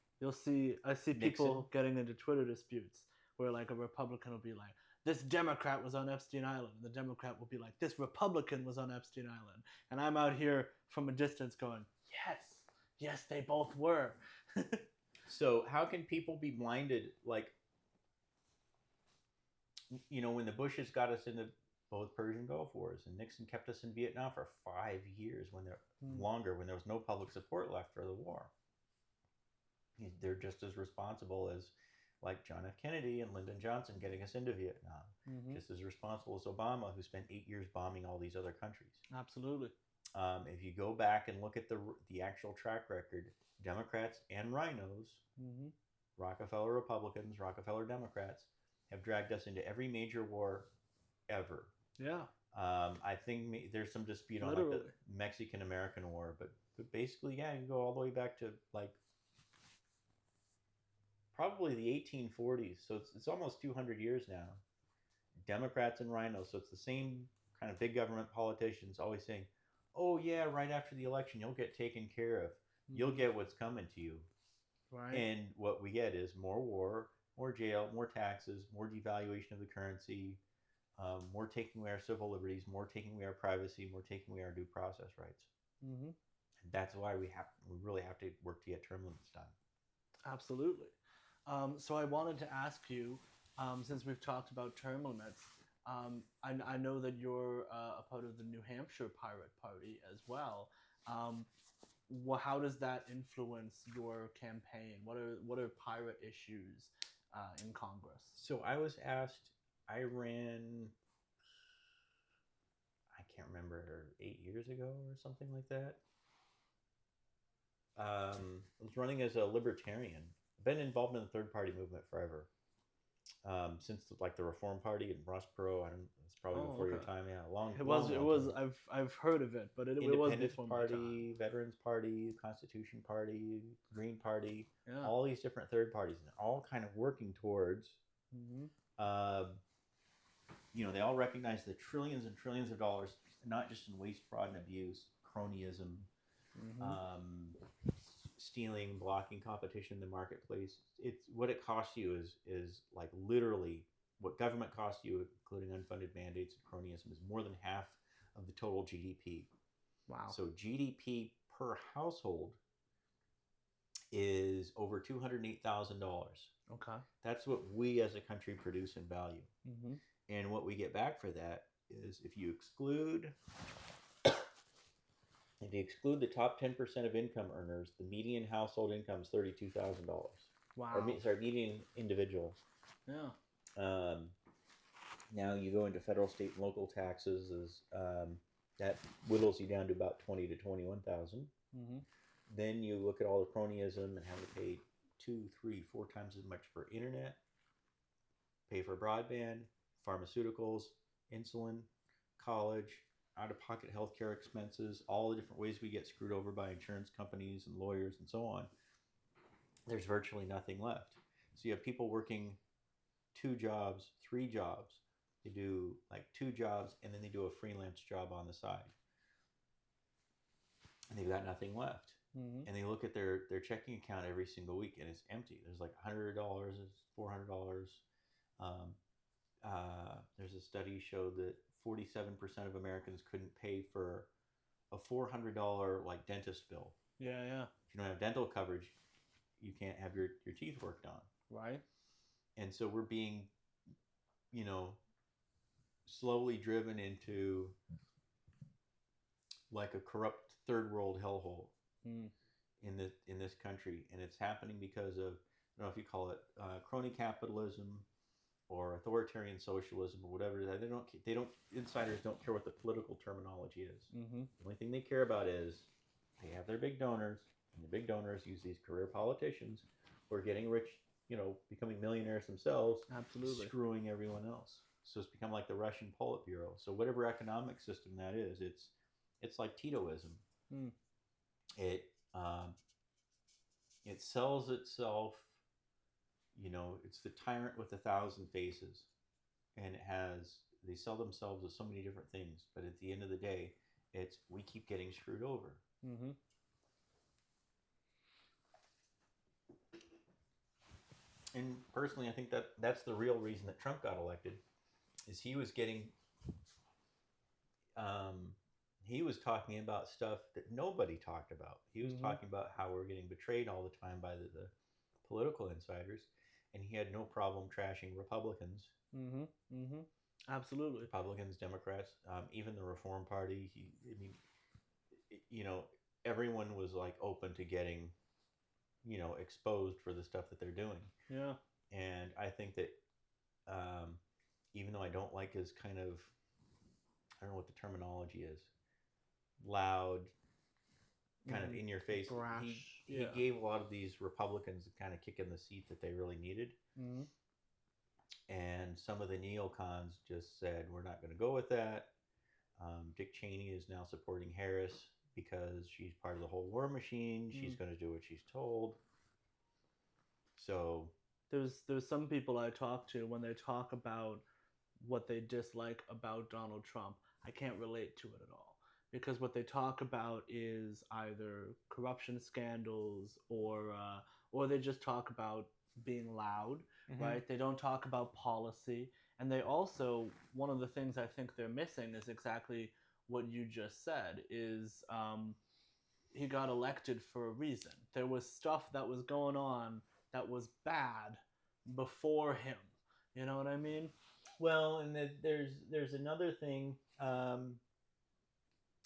I see people getting into Twitter disputes where like a Republican will be like, this Democrat was on Epstein Island. And the Democrat will be like, this Republican was on Epstein Island. And I'm out here from a distance going, yes, they both were. So how can people be blinded? Like, when the Bushes got us into both Persian Gulf Wars and Nixon kept us in Vietnam for 5 years when there was no public support left for the war. They're just as responsible as like John F. Kennedy and Lyndon Johnson getting us into Vietnam. Just as responsible as Obama, who spent 8 years bombing all these other countries. Absolutely. If you go back and look at the actual track record, Democrats and rhinos, Rockefeller Republicans, Rockefeller Democrats, have dragged us into every major war ever. Yeah. I think there's some dispute on like the Mexican-American War, but basically, you go all the way back to like probably the 1840s. So it's almost 200 years now. Democrats and rhinos. So it's the same kind of big government politicians always saying, oh yeah, right after the election, you'll get taken care of. You'll get what's coming to you. Right. And what we get is more war, more jail, more taxes, more devaluation of the currency, more taking away our civil liberties, more taking away our privacy, more taking away our due process rights. And that's why we really have to work to get term limits done. Absolutely. So I wanted to ask you, since we've talked about term limits, I know that you're a part of the New Hampshire Pirate Party as well. How does that influence your campaign? What are pirate issues in Congress? So I was asked, I ran, I can't remember, 8 years ago or something like that. I was running as a libertarian. I've been involved in the third party movement forever. Since like the Reform Party and Ross Perot, it's probably before your time. Yeah, long. It was. I've heard of it, but it was before my time. Party, Veterans Party, Constitution Party, Green Party. Yeah. All these different third parties, and all kind of working towards. They all recognize the trillions and trillions of dollars, not just in waste, fraud, and abuse, cronyism, stealing, blocking competition in the marketplace. It's what it costs you is like literally what government costs you, including unfunded mandates and cronyism, is more than half of the total GDP. Wow. So GDP per household is over $208,000. Okay. That's what we as a country produce in value. Mm-hmm. And what we get back for that is if you exclude the top 10% of income earners, the median household income is $32,000. Or Wow. sorry, median individual. Yeah. Um, Now you go into federal, state, and local taxes, that whittles you down to about 20 to 21,000. Mm-hmm. Then you look at all the cronyism and have to pay 2, 3, 4 times as much for internet, pay for broadband, pharmaceuticals, insulin, college, out-of-pocket healthcare expenses, all the different ways we get screwed over by insurance companies and lawyers and so on. There's virtually nothing left. So you have people working 2 jobs, 3 jobs. They do like 2 jobs and then they do a freelance job on the side. And they've got nothing left. Mm-hmm. And they look at their checking account every single week and it's empty. There's like $100, $400. There's a study showed that 47% of Americans couldn't pay for a $400 like dentist bill. Yeah, yeah. If you don't have dental coverage, you can't have your teeth worked on. Right. And so we're being, slowly driven into like a corrupt third world hellhole in this country, and it's happening because of, I don't know if you call it crony capitalism or authoritarian socialism or whatever. They don't insiders don't care what the political terminology is. Mm-hmm. The only thing they care about is they have their big donors, and the big donors use these career politicians who are getting rich, becoming millionaires themselves, Absolutely. screwing everyone else. So it's become like the Russian Politburo. So whatever economic system that is, it's like Titoism. Mm. It sells itself. It's the tyrant with 1,000 faces, and they sell themselves as so many different things. But at the end of the day, we keep getting screwed over. Mm-hmm. And personally, I think that's the real reason that Trump got elected, is he was getting, he was talking about stuff that nobody talked about. He was talking about how we're getting betrayed all the time by the political insiders, and he had no problem trashing Republicans. Mm-hmm. Mm-hmm. Absolutely. Republicans, Democrats, even the Reform Party. Everyone was like open to getting, exposed for the stuff that they're doing. Yeah. And I think that even though I don't like his kind of, I don't know what the terminology is, loud, kind of in your face, brash. He gave a lot of these Republicans a kind of kick in the seat that they really needed. Mm-hmm. And some of the neocons just said, we're not going to go with that. Dick Cheney is now supporting Harris because she's part of the whole war machine. She's going to do what she's told. So there's some people I talk to, when they talk about what they dislike about Donald Trump, I can't relate to it at all. Because what they talk about is either corruption scandals or they just talk about being loud, right? They don't talk about policy. And they also, one of the things I think they're missing is exactly what you just said, is he got elected for a reason. There was stuff that was going on that was bad before him. You know what I mean? Well, and there's another thing.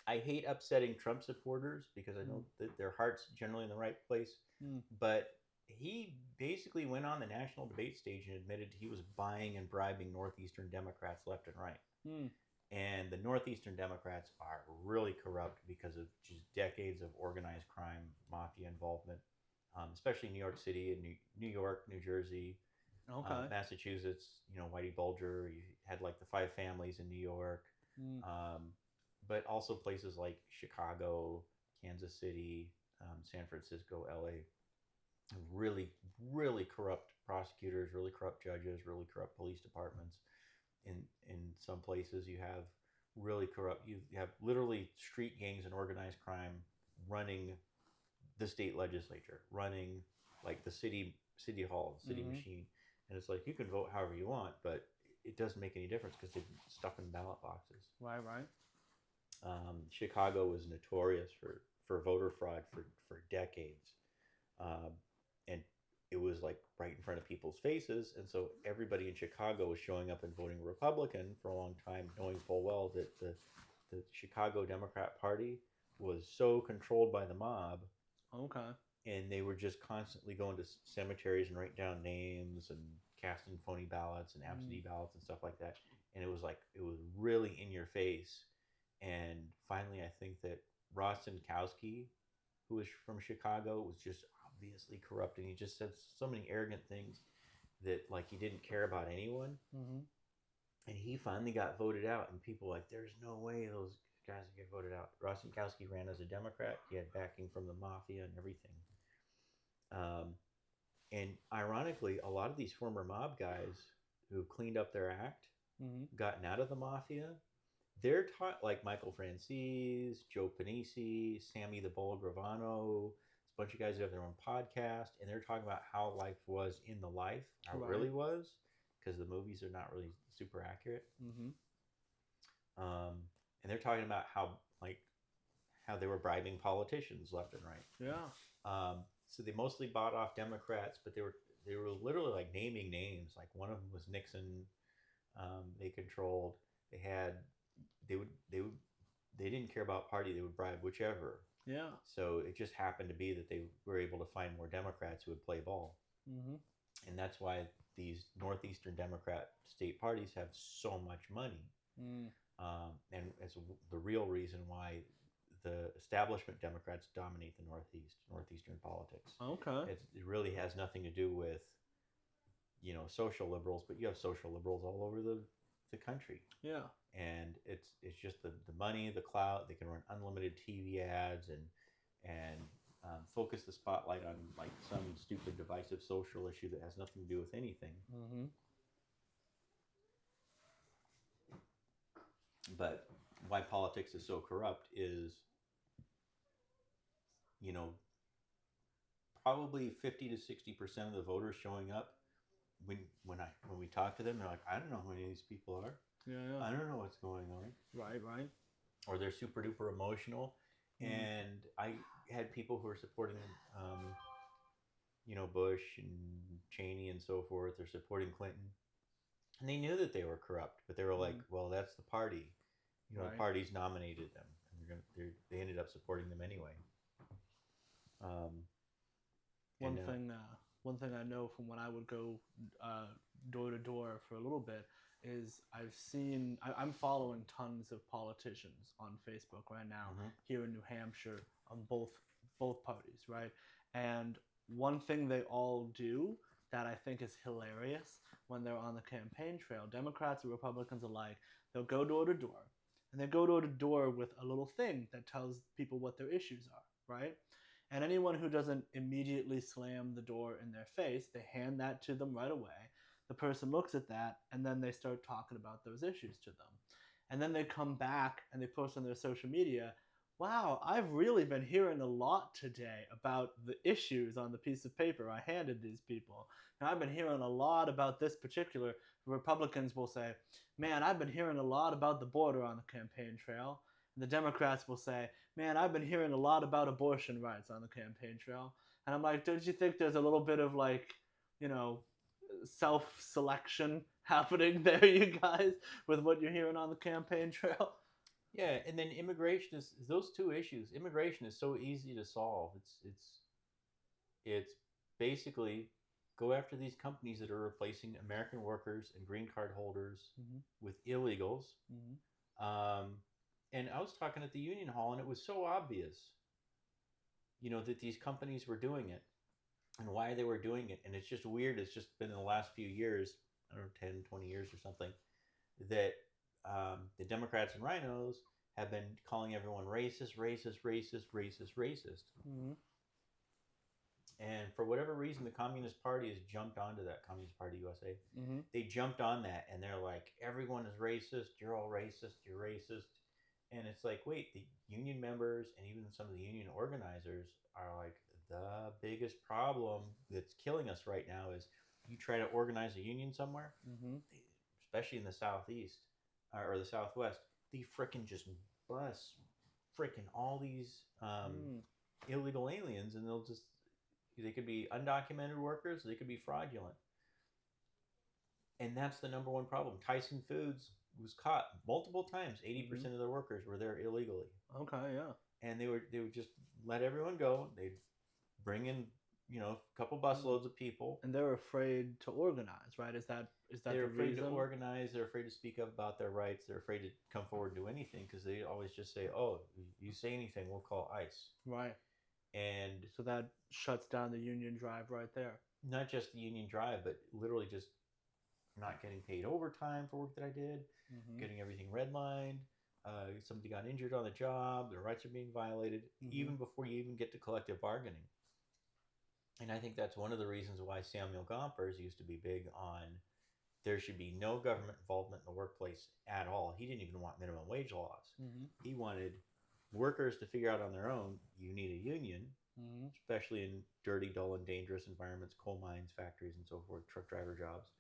I hate upsetting Trump supporters because I know that their heart's generally in the right place. But he basically went on the national debate stage and admitted he was buying and bribing Northeastern Democrats left and right. And the Northeastern Democrats are really corrupt because of just decades of organized crime, mafia involvement, especially New York City and New York, New Jersey, Massachusetts. Whitey Bulger. You had like the 5 families in New York. But also places like Chicago, Kansas City, San Francisco, LA. Really, really corrupt prosecutors, really corrupt judges, really corrupt police departments. In some places, you have really corrupt. You have literally street gangs and organized crime running the state legislature, running like the city hall, city machine. And it's like, you can vote however you want, but it doesn't make any difference because they stuff in ballot boxes. Right. Chicago was notorious for voter fraud for decades. Um, and it was like right in front of people's faces. And so everybody in Chicago was showing up and voting Republican for a long time, knowing full well that the Chicago Democrat Party was so controlled by the mob, Okay. and they were just constantly going to cemeteries and writing down names and casting phony ballots and absentee ballots and stuff like that. And it was like, it was really in your face. And finally, I think that Rostenkowski, who was from Chicago, was just obviously corrupt, and he just said so many arrogant things that like he didn't care about anyone. Mm-hmm. And he finally got voted out, and people were like, there's no way those guys would get voted out. Rostenkowski ran as a Democrat. He had backing from the mafia and everything. And ironically, a lot of these former mob guys who cleaned up their act, gotten out of the mafia, they're taught, like Michael Francis, Joe Panisi, Sammy the Bull Gravano, a bunch of guys who have their own podcast, and they're talking about how life was in the life, how it really was, because the movies are not really super accurate. And they're talking about how they were bribing politicians left and right. Yeah. So they mostly bought off Democrats, but they were literally like naming names. Like one of them was Nixon. They controlled. They didn't care about party. They would bribe whichever. Yeah. So it just happened to be that they were able to find more Democrats who would play ball. And that's why these northeastern Democrat state parties have so much money. And it's the real reason why the establishment Democrats dominate the northeastern politics. Okay. It really has nothing to do with, social liberals, but you have social liberals all over the country. Yeah. And it's just the money, the clout. They can run unlimited TV ads and focus the spotlight on like some stupid divisive social issue that has nothing to do with anything. But why politics is so corrupt is, probably 50 to 60% of the voters showing up, when we talk to them, they're like, I don't know who any of these people are. Yeah. I don't know what's going on. Right. Or they're super duper emotional. And I had people who were supporting, Bush and Cheney and so forth. They're supporting Clinton, and they knew that they were corrupt, but they were like, well, that's the party. The party's nominated them, and they ended up supporting them anyway. One thing I know from when I would go door to door for a little bit is I'm following tons of politicians on Facebook right now here in New Hampshire on both parties, right? And one thing they all do that I think is hilarious when they're on the campaign trail, Democrats and Republicans alike, they'll go door to door, and they go door to door with a little thing that tells people what their issues are, right? And anyone who doesn't immediately slam the door in their face, they hand that to them right away. The person looks at that, and then they start talking about those issues to them. And then they come back and they post on their social media, wow, I've really been hearing a lot today about the issues on the piece of paper I handed these people. And I've been hearing a lot about this particular. Republicans will say, man, I've been hearing a lot about the border on the campaign trail. And the Democrats will say, man, I've been hearing a lot about abortion rights on the campaign trail. And I'm like, don't you think there's a little bit of self-selection happening there, you guys, with what you're hearing on the campaign trail? Yeah, and then immigration is those two issues. Immigration is so easy to solve. It's basically go after these companies that are replacing American workers and green card holders with illegals. And I was talking at the Union Hall, and it was so obvious, that these companies were doing it and why they were doing it. And it's just weird. It's just been in the last few years, I don't know, 10, 20 years or something, that the Democrats and rhinos have been calling everyone racist. And for whatever reason, the Communist Party has jumped onto that, Communist Party USA. They jumped on that, and they're like, everyone is racist. You're all racist. You're racist. And it's like, wait, the union members and even some of the union organizers are like, the biggest problem that's killing us right now is you try to organize a union somewhere, especially in the Southeast or the Southwest, they frickin' just bus freaking all these illegal aliens, and they could be undocumented workers, they could be fraudulent. And that's the number one problem. Tyson Foods was caught multiple times. 80% of their workers were there illegally. Okay, yeah. And they would just let everyone go. They'd bring in, a couple busloads of people. And they're afraid to organize, right? Is that they're the afraid reason? to organize. They're afraid to speak up about their rights. They're afraid to come forward and do anything because they always just say, "Oh, you say anything, we'll call ICE." Right. And so that shuts down the union drive right there. Not just the union drive, but literally just not getting paid overtime for work that I did, getting everything redlined. Somebody got injured on the job. Their rights are being violated even before you even get to collective bargaining. And I think that's one of the reasons why Samuel Gompers used to be big on there should be no government involvement in the workplace at all. He didn't even want minimum wage laws. He wanted workers to figure out on their own, you need a union, especially in dirty, dull, and dangerous environments, coal mines, factories, and so forth, truck driver jobs.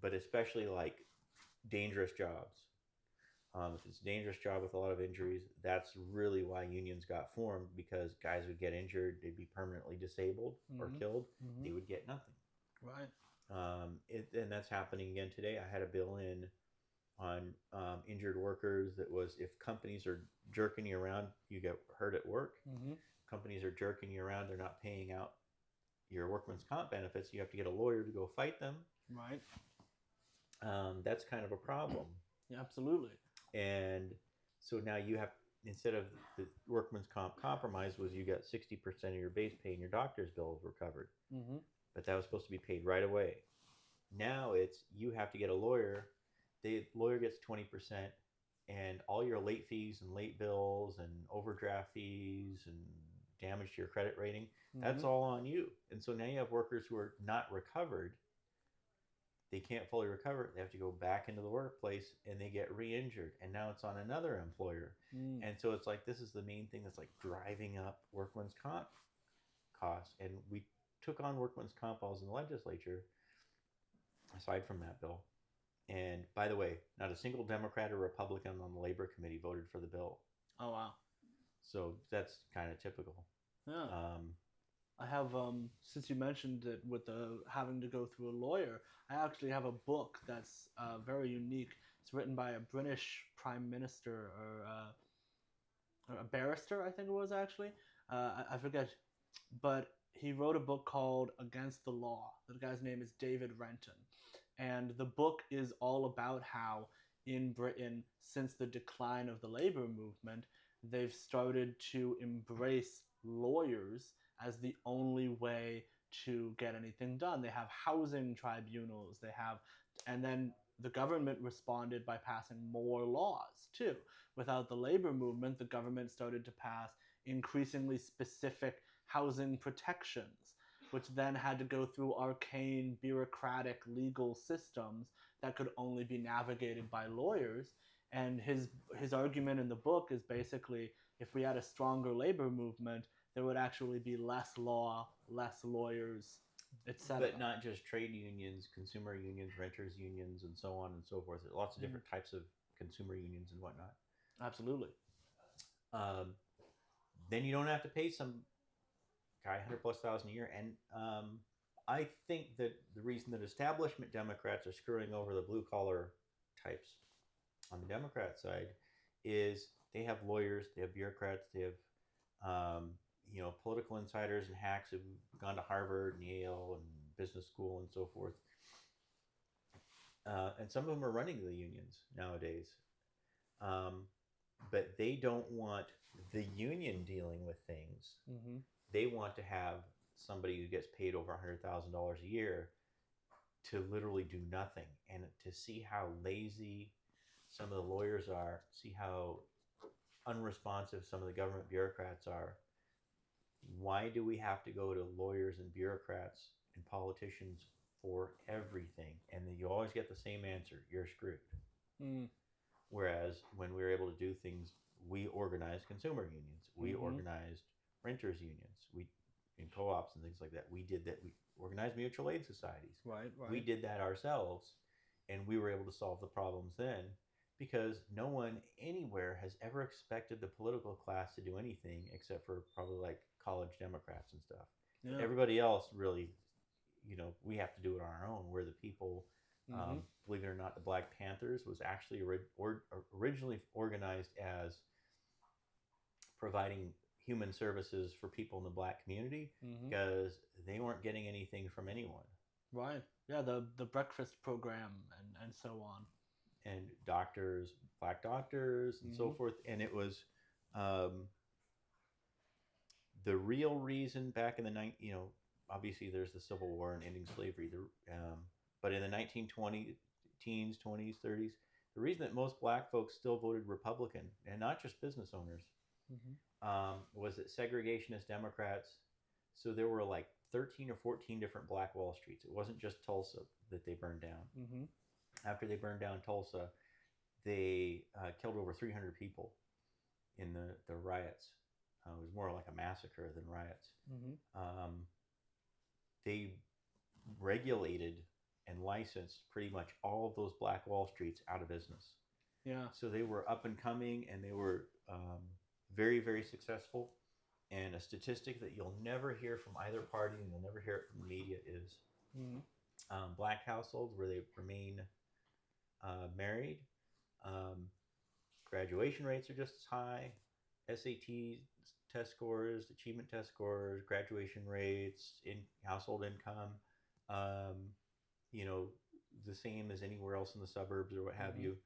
But especially like dangerous jobs. If it's a dangerous job with a lot of injuries, that's really why unions got formed, because guys would get injured, they'd be permanently disabled or killed, they would get nothing. Right. And that's happening again today. I had a bill in on injured workers that was, if companies are jerking you around, you get hurt at work. Companies are jerking you around, they're not paying out your workman's comp benefits, you have to get a lawyer to go fight them. Right. That's kind of a problem. Yeah, absolutely. And so now you have, instead of the workman's comp compromise was you got 60% of your base pay and your doctor's bills were covered. But that was supposed to be paid right away. Now it's, you have to get a lawyer. The lawyer gets 20%, and all your late fees and late bills and overdraft fees and damage to your credit rating, that's all on you. And so now you have workers who are not recovered. They can't fully recover. They have to go back into the workplace and they get re-injured. And now it's on another employer. And so it's like, this is the main thing that's like driving up workman's comp costs. And we took on workman's comp laws in the legislature, aside from that bill. And by the way, not a single Democrat or Republican on the Labor Committee voted for the bill. Oh, wow. So that's kind of typical. Yeah. I have, since you mentioned it with the having to go through a lawyer, I actually have a book that's very unique. It's written by a British prime minister or a barrister, I think it was actually. I forget. But he wrote a book called Against the Law. The guy's name is David Renton. And the book is all about how in Britain, since the decline of the labor movement, they've started to embrace lawyers as the only way to get anything done. They have housing tribunals, and then the government responded by passing more laws too. Without the labor movement, the government started to pass increasingly specific housing protections, which then had to go through arcane, bureaucratic legal systems that could only be navigated by lawyers. And his argument in the book is basically, if we had a stronger labor movement, there would actually be less law, less lawyers, etc. But not just trade unions, consumer unions, renters unions, and so on and so forth. There are lots of different types of consumer unions and whatnot. Absolutely. Then you don't have to pay some guy $100,000+ a year. And I think that the reason that establishment Democrats are screwing over the blue collar types on the Democrat side is they have lawyers, they have bureaucrats, they have political insiders and hacks who've gone to Harvard and Yale and business school and so forth. And some of them are running the unions nowadays. But they don't want the union dealing with things. They want to have somebody who gets paid over $100,000 a year to literally do nothing, and to see how lazy some of the lawyers are, see how unresponsive some of the government bureaucrats are. Why do we have to go to lawyers and bureaucrats and politicians for everything? And then you always get the same answer: you're screwed. Whereas when we were able to do things, we organized consumer unions, we organized renters unions, we in co-ops and things like that. We did that. We organized mutual aid societies. Right. We did that ourselves, and we were able to solve the problems then. because no one anywhere has ever expected the political class to do anything except for probably like college Democrats and stuff. Yeah. Everybody else really, we have to do it on our own. We're the people. Mm-hmm. Believe it or not, the Black Panthers was actually originally organized as providing human services for people in the black community Mm-hmm. because they weren't getting anything from anyone. Right. Yeah. The breakfast program and so on. And doctors, black doctors, and so Mm-hmm. forth. And it was the real reason back in the obviously there's the Civil War and ending slavery. But in the 1920s, teens, 20s, 30s, the reason that most black folks still voted Republican, and not just business owners, was that segregationist Democrats. So there were like 13 or 14 different Black Wall Streets. It wasn't just Tulsa that they burned down. Mm-hmm. After they burned down Tulsa, they killed over 300 people in the riots. It was more like a massacre than riots. Mm-hmm. They regulated and licensed pretty much all of those Black Wall Streets out of business. Yeah. So they were up and coming, and they were very, very successful. And a statistic that you'll never hear from either party, and you'll never hear it from the media, is black households where they remain married. Graduation rates are just as high. SAT test scores, achievement test scores, graduation rates, household income, the same as anywhere else in the suburbs or what have you.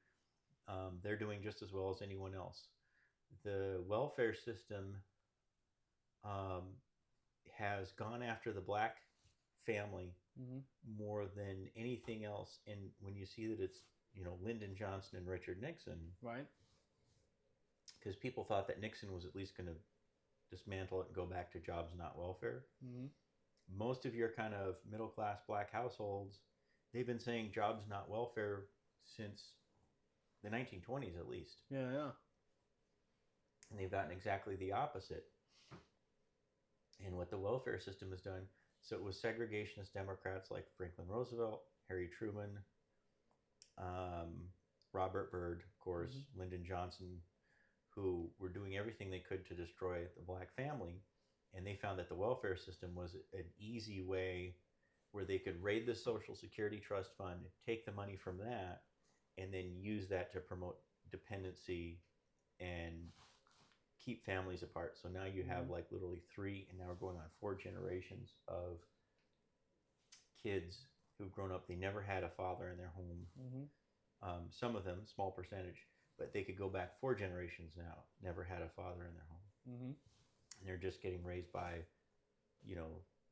They're doing just as well as anyone else. The welfare system has gone after the black family more than anything else. And when you see that it's, Lyndon Johnson and Richard Nixon, right? Because people thought that Nixon was at least going to dismantle it and go back to jobs, not welfare. Most of your kind of middle-class black households, they've been saying jobs, not welfare since the 1920s at least. Yeah, yeah. And they've gotten exactly the opposite. And what the welfare system has done, so it was segregationist Democrats like Franklin Roosevelt, Harry Truman, Robert Byrd, of course, Lyndon Johnson, who were doing everything they could to destroy the black family. And they found that the welfare system was an easy way where they could raid the Social Security Trust Fund, take the money from that, and then use that to promote dependency and keep families apart. So now you have like literally 3, and now we're going on 4 generations of kids who've grown up. They never had a father in their home. Some of them, small percentage, but they could go back 4 generations now, never had a father in their home. And they're just getting raised by,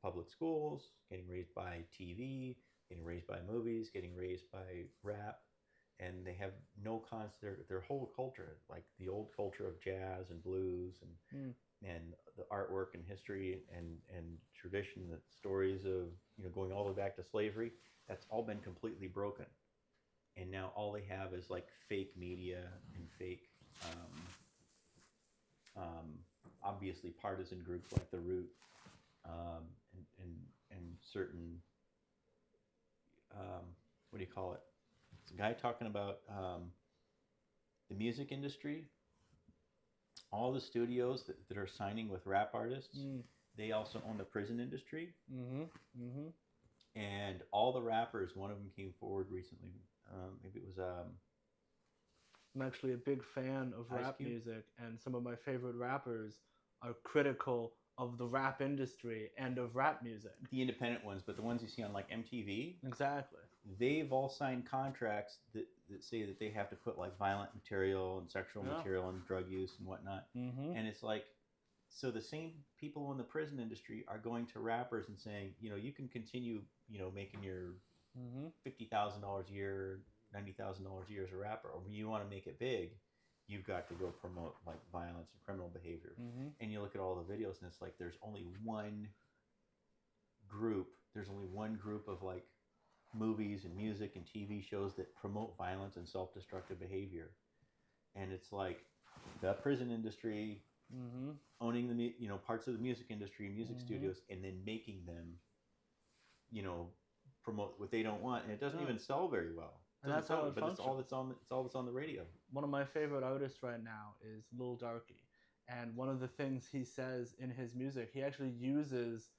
public schools, getting raised by TV, getting raised by movies, getting raised by rap. And they have no concept, their whole culture, like the old culture of jazz and blues and the artwork and history and tradition, the stories of, going all the way back to slavery, that's all been completely broken. And now all they have is like fake media and fake, obviously partisan groups like The Root, and certain, what do you call it? It's a guy talking about the music industry. All the studios that are signing with rap artists, they also own the prison industry. And all the rappers, one of them came forward recently. Maybe it was. I'm actually a big fan of rap music, and some of my favorite rappers are critical of the rap industry and of rap music. The independent ones, but the ones you see on like MTV. Exactly. They've all signed contracts that say that they have to put like violent material and sexual material and drug use and whatnot. And it's like, so the same people in the prison industry are going to rappers and saying, you can continue, making your $50,000 a year, $90,000 a year as a rapper, or you want to make it big, you've got to go promote like violence and criminal behavior. And you look at all the videos, and it's like there's only one group of like movies and music and TV shows that promote violence and self-destructive behavior. And it's like the prison industry owning the parts of the music industry, music studios, and then making them promote what they don't want, and it doesn't even sell very well. And that's how it but functions. it's all that's on the radio. One of my favorite artists right now is Lil Darky. And one of the things he says in his music, he actually uses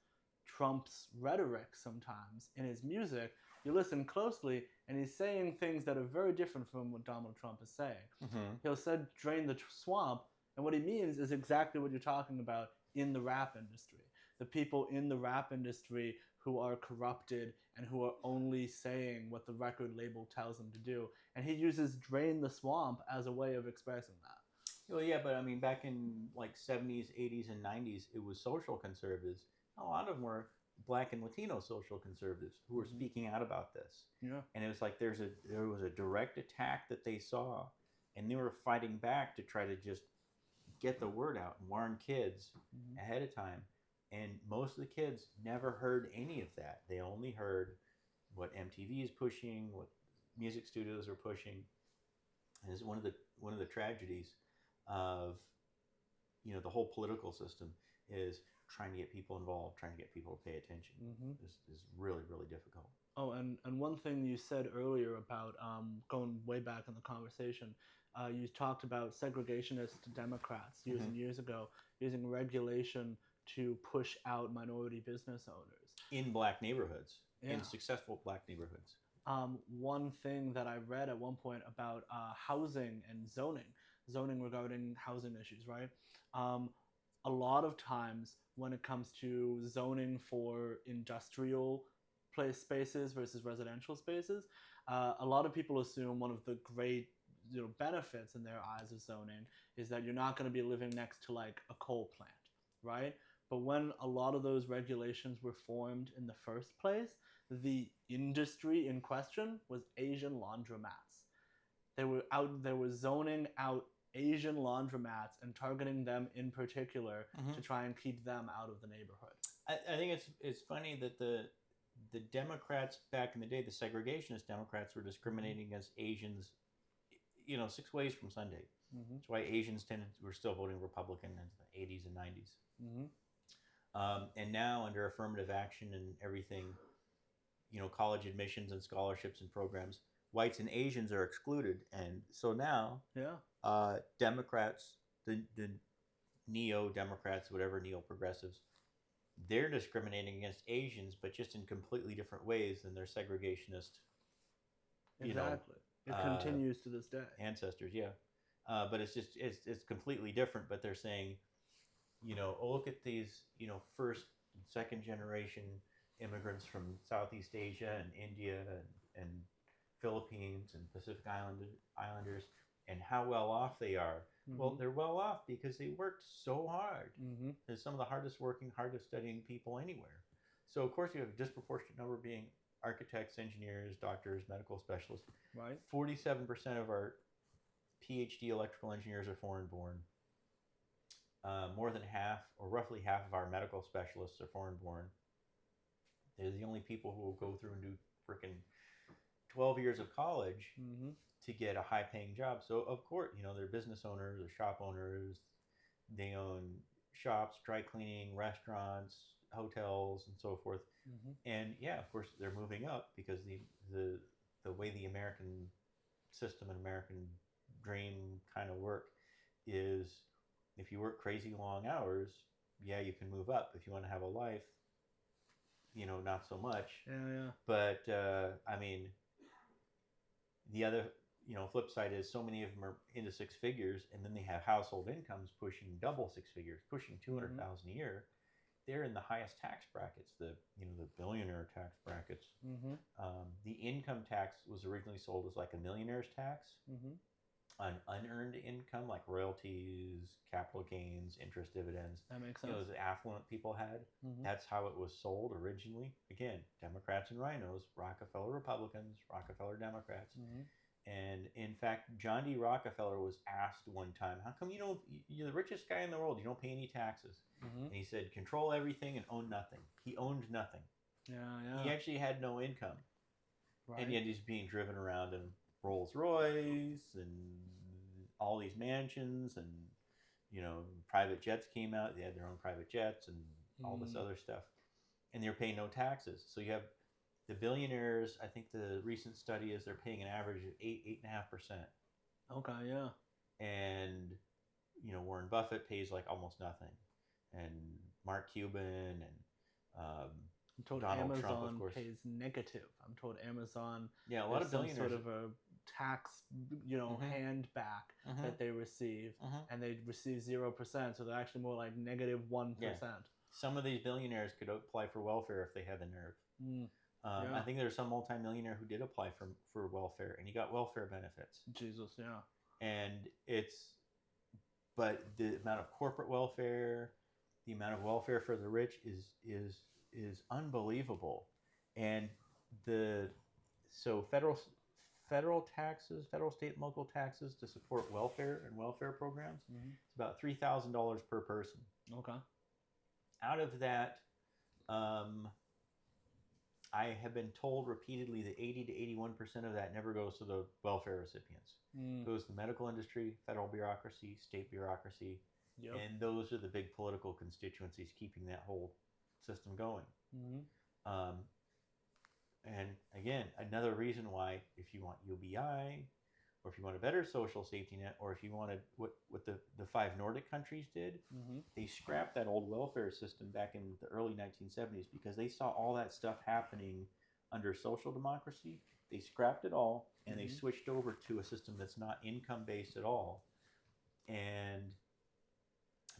Trump's rhetoric sometimes in his music. You listen closely, and he's saying things that are very different from what Donald Trump is saying. Mm-hmm. He'll said drain the swamp, and what he means is exactly what you're talking about in the rap industry. The people in the rap industry who are corrupted and who are only saying what the record label tells them to do. And he uses drain the swamp as a way of expressing that. Well, yeah, but I mean, back in like 70s, 80s, and 90s, it was social conservatives. A lot of them were Black and Latino social conservatives who were speaking out about this. Yeah. And it was like there was a direct attack that they saw, and they were fighting back to try to just get the word out and warn kids ahead of time. And most of the kids never heard any of that. They only heard what MTV is pushing, what music studios are pushing. And it's one of the tragedies of the whole political system is trying to get people involved, trying to get people to pay attention. Is really, really difficult. Oh, and one thing you said earlier about going way back in the conversation, you talked about segregationist Democrats years and years ago using regulation to push out minority business owners in Black neighborhoods, yeah. in successful Black neighborhoods. One thing that I read at one point about housing and zoning regarding housing issues, right? A lot of times when it comes to zoning for industrial place spaces versus residential spaces, a lot of people assume one of the great benefits in their eyes of zoning is that you're not going to be living next to like a coal plant, right? But when a lot of those regulations were formed in the first place, the industry in question was Asian laundromats. They were zoning out Asian laundromats and targeting them in particular to try and keep them out of the neighborhood. I think it's funny that the Democrats back in the day, the segregationist Democrats, were discriminating against Asians, 6 ways from Sunday. That's why Asians were still voting Republican in the 80s and 90s. And now under affirmative action and everything, college admissions and scholarships and programs, whites and Asians are excluded. And so now Democrats, the neo-Democrats, whatever, neo-progressives, they're discriminating against Asians, but just in completely different ways than their segregationist, exactly. It continues to this day. Ancestors, yeah. But it's just, it's completely different, but they're saying, look at these, first and second generation immigrants from Southeast Asia and India and Philippines and Pacific Islanders and how well off they are. Well, they're well off because they worked so hard. They're some of the hardest working, hardest studying people anywhere. So, of course, you have a disproportionate number being architects, engineers, doctors, medical specialists. Right. 47% of our PhD electrical engineers are foreign born. More than half, or roughly half, of our medical specialists are foreign born. They're the only people who will go through and do freaking 12 years of college to get a high-paying job. So, of course, they're business owners or shop owners. They own shops, dry cleaning, restaurants, hotels, and so forth. And, yeah, of course, they're moving up because the way the American system and American dream kind of work is if you work crazy long hours, yeah, you can move up. If you want to have a life, not so much. Yeah. But, I mean, the other, flip side is so many of them are into six figures, and then they have household incomes pushing double six figures, pushing $200,000 a year. They're in the highest tax brackets, the billionaire tax brackets. The income tax was originally sold as like a millionaire's tax. On unearned income, like royalties, capital gains, interest dividends. That makes sense. The affluent people had. That's how it was sold originally. Again, Democrats and rhinos, Rockefeller Republicans, Rockefeller Democrats. And in fact, John D. Rockefeller was asked one time, how come you're the richest guy in the world, you don't pay any taxes? And he said, control everything and own nothing. He owned nothing. Yeah. He actually had no income. Right. And yet he's being driven around in Rolls Royce and all these mansions and, private jets came out. They had their own private jets and all this other stuff. And they're paying no taxes. So you have The billionaires, I think the recent study is they're paying an average of 8.5%. Okay, yeah. And, Warren Buffett pays like almost nothing. And Mark Cuban and I'm told Donald Trump, of Amazon course. pays negative. I'm told Amazon Yeah, a lot is of some billionaires. sort of a tax, hand back that they receive, and they receive 0%. So they're actually more like -1%. Yeah. Some of these billionaires could apply for welfare if they had the nerve. Yeah. I think there's some multimillionaire who did apply for welfare, and he got welfare benefits. Jesus, yeah. And but the amount of corporate welfare, the amount of welfare for the rich is unbelievable. And so federal taxes, federal, state, and local taxes to support welfare and welfare programs, it's about $3,000 per person. Okay. Out of that, I have been told repeatedly that 80 to 81% of that never goes to the welfare recipients. It goes to the medical industry, federal bureaucracy, state bureaucracy, and those are the big political constituencies keeping that whole system going. And again, another reason why, if you want UBI, or if you want a better social safety net, or if you wanted what the 5 Nordic countries did, they scrapped that old welfare system back in the early 1970s because they saw all that stuff happening under social democracy. They scrapped it all, and they switched over to a system that's not income-based at all. And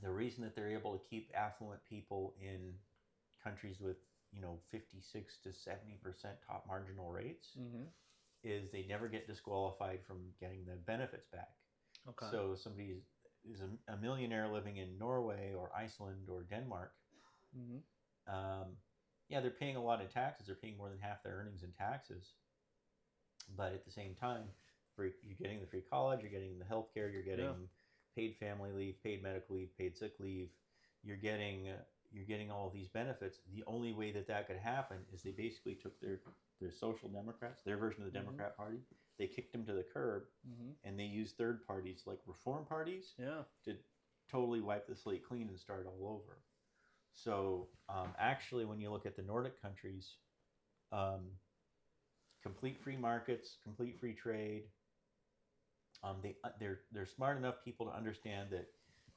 the reason that they're able to keep affluent people in countries with 56 to 70% top marginal rates is they never get disqualified from getting the benefits back. Okay. So somebody is a millionaire living in Norway or Iceland or Denmark. They're paying a lot in taxes. They're paying more than half their earnings in taxes. But at the same time, you're getting the free college, you're getting the health care, you're getting paid family leave, paid medical leave, paid sick leave. You're getting all of these benefits. The only way that could happen is they basically took their social democrats, their version of the Democrat Party, they kicked them to the curb, and they used third parties like reform parties to totally wipe the slate clean and start all over. So actually, when you look at the Nordic countries, complete free markets, complete free trade, they're smart enough people to understand that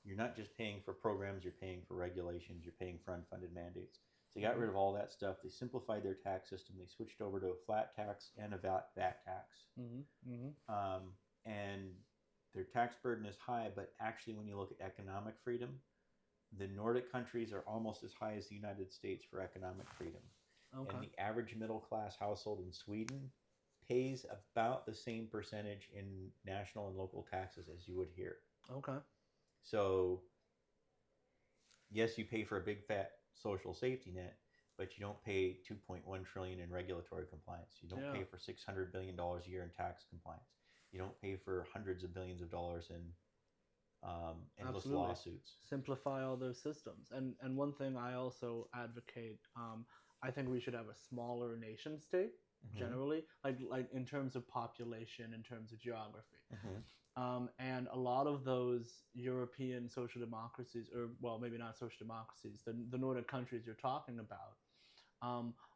you're not just paying for programs, you're paying for regulations, you're paying for unfunded mandates. So they got rid of all that stuff. They simplified their tax system. They switched over to a flat tax and a VAT tax. And their tax burden is high, but actually when you look at economic freedom, the Nordic countries are almost as high as the United States for economic freedom. Okay. And the average middle class household in Sweden pays about the same percentage in national and local taxes as you would here. Okay. So, yes, you pay for a big fat social safety net, but you don't pay $2.1 trillion in regulatory compliance. You don't pay for $600 billion a year in tax compliance. You don't pay for hundreds of billions of dollars in endless lawsuits. Simplify all those systems. And one thing I also advocate, I think we should have a smaller nation state generally, like in terms of population, in terms of geography. And a lot of those European social democracies, or well, maybe not social democracies, the Nordic countries you're talking about,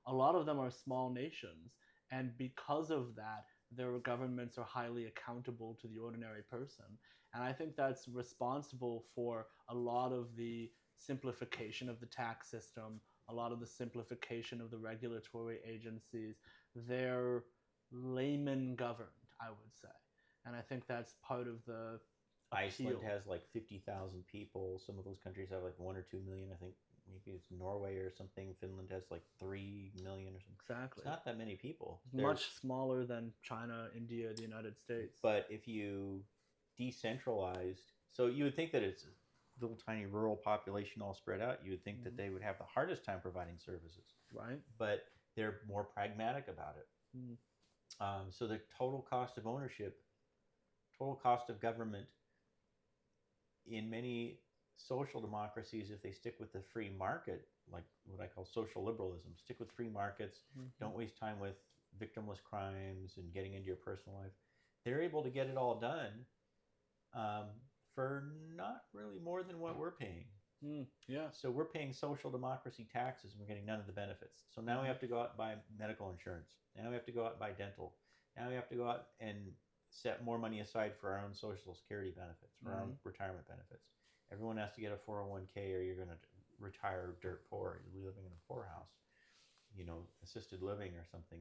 a lot of them are small nations. And because of that, their governments are highly accountable to the ordinary person. And I think that's responsible for a lot of the simplification of the tax system, a lot of the simplification of the regulatory agencies. They're layman governed, I would say. And I think that's part of the Iceland appeal. has like 50,000 people. Some of those countries have like 1 or 2 million. I think maybe it's Norway or something. Finland has like 3 million or something. Exactly. It's not that many people. It's much smaller than China, India, the United States. But if you decentralized, so you would think that it's a little tiny rural population all spread out. You would think that they would have the hardest time providing services. Right. But they're more pragmatic about it. So the total cost of ownership, total cost of government in many social democracies, if they stick with the free market, like what I call social liberalism, stick with free markets, don't waste time with victimless crimes and getting into your personal life, they're able to get it all done for not really more than what we're paying. Yeah. So we're paying social democracy taxes and we're getting none of the benefits. So now we have to go out and buy medical insurance. Now we have to go out and buy dental. Now we have to go out and set more money aside for our own social security benefits, for our own retirement benefits. Everyone has to get a 401k or you're going to retire dirt poor. You're living in a poorhouse, assisted living or something.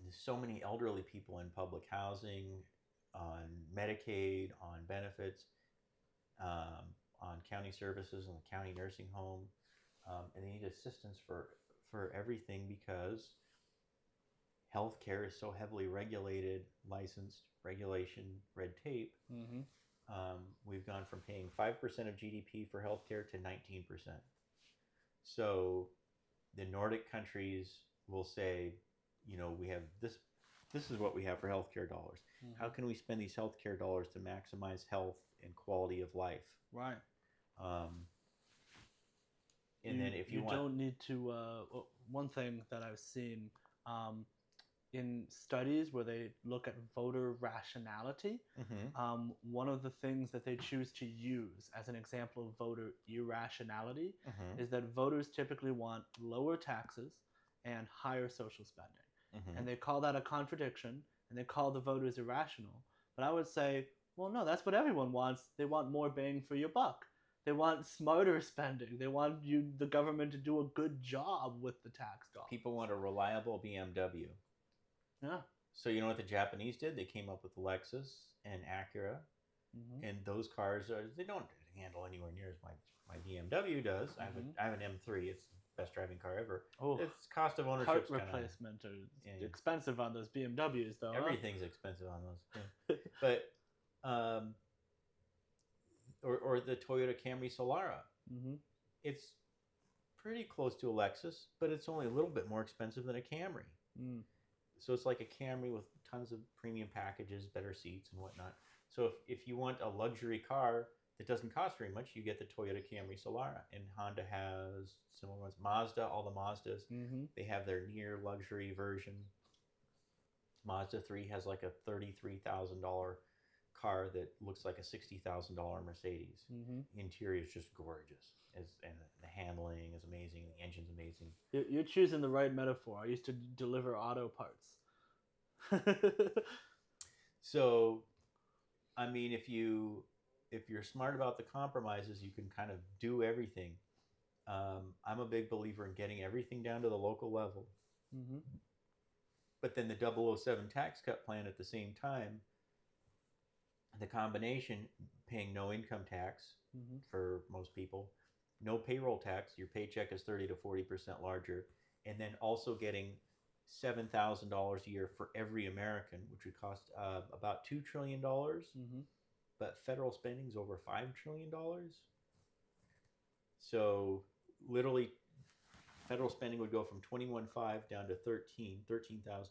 There's so many elderly people in public housing, on Medicaid, on benefits, on county services, on the county nursing home, and they need assistance for everything because healthcare is so heavily regulated, licensed, regulation, red tape. We've gone from paying 5% of GDP for healthcare to 19%. So the Nordic countries will say, we have this. This is what we have for healthcare dollars. How can we spend these healthcare dollars to maximize health and quality of life? Right. And then if you want, don't need to. One thing that I've seen in studies where they look at voter rationality, one of the things that they choose to use as an example of voter irrationality is that voters typically want lower taxes and higher social spending. And they call that a contradiction, and they call the voters irrational. But I would say, well, no, that's what everyone wants. They want more bang for your buck. They want smarter spending. They want the government to do a good job with the tax dollars. People want a reliable BMW. Yeah. So you know what the Japanese did? They came up with the Lexus and Acura, and those cars they don't handle anywhere near as my BMW does. I have an M3. It's the best driving car ever. Oh, its cost of ownership part replacement is expensive on those BMWs, though. Everything's expensive on those. Yeah. But or the Toyota Camry Solara. It's pretty close to a Lexus, but it's only a little bit more expensive than a Camry. So it's like a Camry with tons of premium packages, better seats and whatnot. So if you want a luxury car that doesn't cost very much, you get the Toyota Camry Solara. And Honda has similar ones. Mazda, all the Mazdas, they have their near luxury version. Mazda 3 has like a $33,000 car that looks like a $60,000 Mercedes. Interior is just gorgeous, and the handling is amazing. The engine's amazing. You're choosing the right metaphor. I used to deliver auto parts. So, I mean, if you're smart about the compromises, you can kind of do everything. I'm a big believer in getting everything down to the local level. But then the 007 tax cut plan at the same time, the combination, paying no income tax for most people, no payroll tax, your paycheck is 30 to 40% larger, and then also getting $7,000 a year for every American, which would cost about $2 trillion, but federal spending is over $5 trillion. So literally, federal spending would go from 21.5 down to 13,000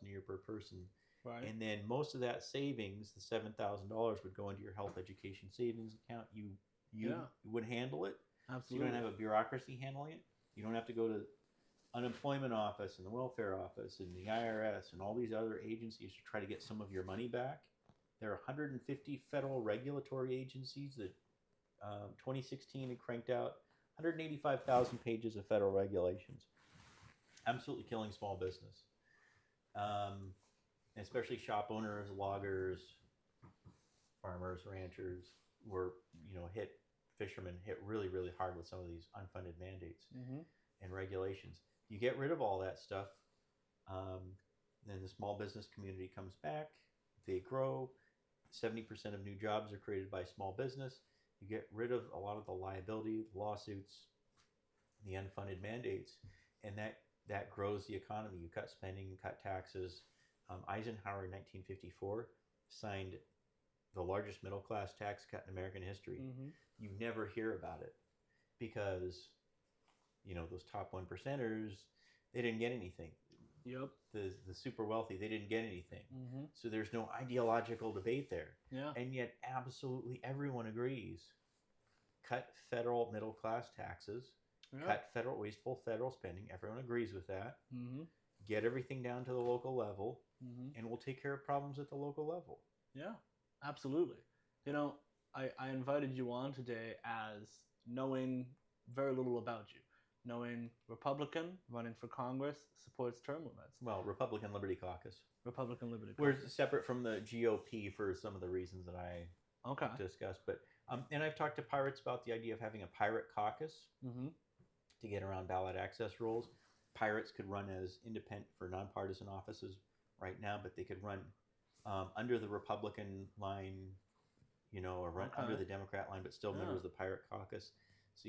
a year per person. Right. And then most of that savings, the $7,000, would go into your health education savings account. You would handle it. Absolutely. So you don't have a bureaucracy handling it. You don't have to go to unemployment office and the welfare office and the IRS and all these other agencies to try to get some of your money back. There are 150 federal regulatory agencies that 2016 had cranked out 185,000 pages of federal regulations. Absolutely killing small business. Especially shop owners, loggers, farmers, ranchers were, hit, fishermen hit really, really hard with some of these unfunded mandates and regulations. You get rid of all that stuff, then the small business community comes back, they grow, 70% of new jobs are created by small business. You get rid of a lot of the liability, lawsuits, the unfunded mandates, and that grows the economy. You cut spending, you cut taxes. Eisenhower in 1954 signed the largest middle class tax cut in American history. You never hear about it because, those top 1%ers, they didn't get anything. Yep. The super wealthy, they didn't get anything. So there's no ideological debate there. Yeah. And yet absolutely everyone agrees. Cut federal middle class taxes. Cut wasteful federal spending. Everyone agrees with that. Get everything down to the local level, and we'll take care of problems at the local level. Yeah, absolutely. I invited you on today as knowing very little about you, knowing Republican, running for Congress, supports term limits. Well, Republican Liberty Caucus. Republican Liberty We're Caucus. separate from the GOP for some of the reasons that I Okay. discussed. But and I've talked to pirates about the idea of having a pirate caucus Mm-hmm. to get around ballot access rules. Pirates could run as independent for nonpartisan offices right now, but they could run under the Republican line, or run under the Democrat line, but still members of the Pirate Caucus. So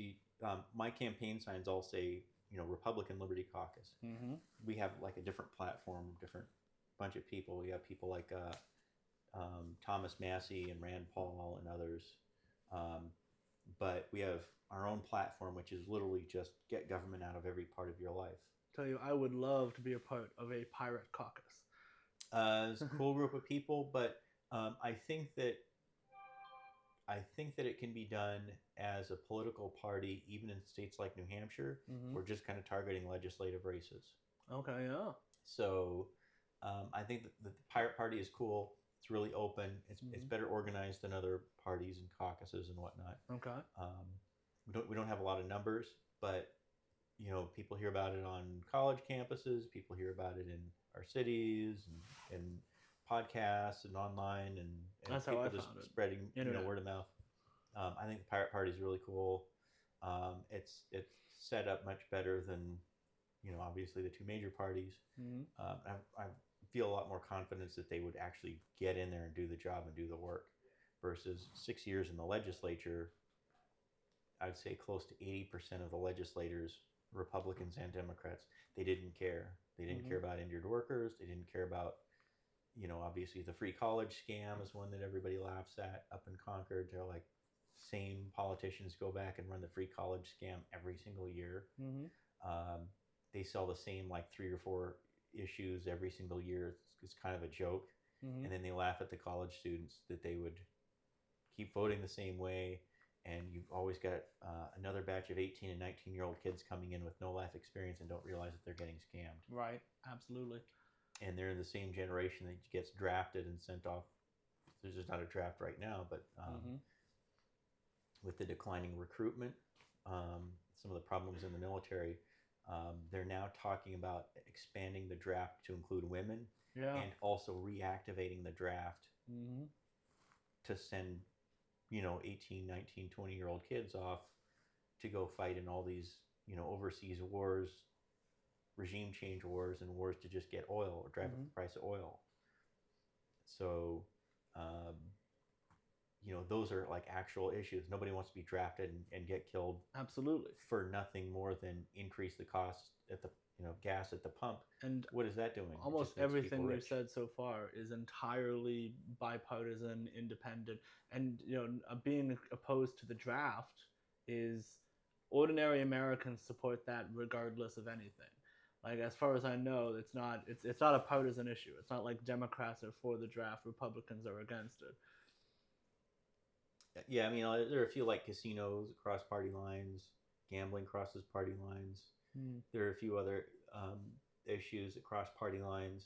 my campaign signs all say, Republican Liberty Caucus. Mm-hmm. We have like a different platform, different bunch of people. We have people like Thomas Massey and Rand Paul and others. But we have our own platform, which is literally just get government out of every part of your life. Tell you, I would love to be a part of a pirate caucus. It's a cool group of people, but I think that it can be done as a political party, even in states like New Hampshire. Mm-hmm. We're just kind of targeting legislative races. Okay, yeah. So I think that the Pirate Party is cool. It's really open. It's better organized than other parties and caucuses and whatnot. Okay. We don't have a lot of numbers, but people hear about it on college campuses. People hear about it in our cities and podcasts and online, and That's people how I just found it. spreading Internet. word of mouth. I think the Pirate Party is really cool. It's set up much better than obviously the two major parties. Mm-hmm. I feel a lot more confidence that they would actually get in there and do the job and do the work, versus 6 years in the legislature. I'd say close to 80% of the legislators, Republicans and Democrats, they didn't care. They didn't care about injured workers. They didn't care about, obviously the free college scam is one that everybody laughs at up in Concord. They're like, same politicians go back and run the free college scam every single year. Mm-hmm. They sell the same like 3 or 4 issues every single year. It's kind of a joke. Mm-hmm. And then they laugh at the college students that they would keep voting the same way. And you've always got another batch of 18 and 19-year-old kids coming in with no life experience and don't realize that they're getting scammed. Right, absolutely. And they're in the same generation that gets drafted and sent off. There's just not a draft right now, but with the declining recruitment, some of the problems in the military, they're now talking about expanding the draft to include women, and also reactivating the draft to send 18, 19, 20-year-old kids off to go fight in all these, overseas wars, regime change wars, and wars to just get oil or drive up the price of oil. So, those are like actual issues. Nobody wants to be drafted and get killed. Absolutely. For nothing more than increase the cost at the, gas at the pump. And what is that doing? Almost everything we've said so far is entirely bipartisan, independent, and being opposed to the draft is ordinary Americans support that regardless of anything. Like, as far as I know, it's not a partisan issue. It's not like Democrats are for the draft, Republicans are against it. Yeah, I mean, there are a few like casinos across party lines, gambling crosses party lines. There are a few other issues across party lines,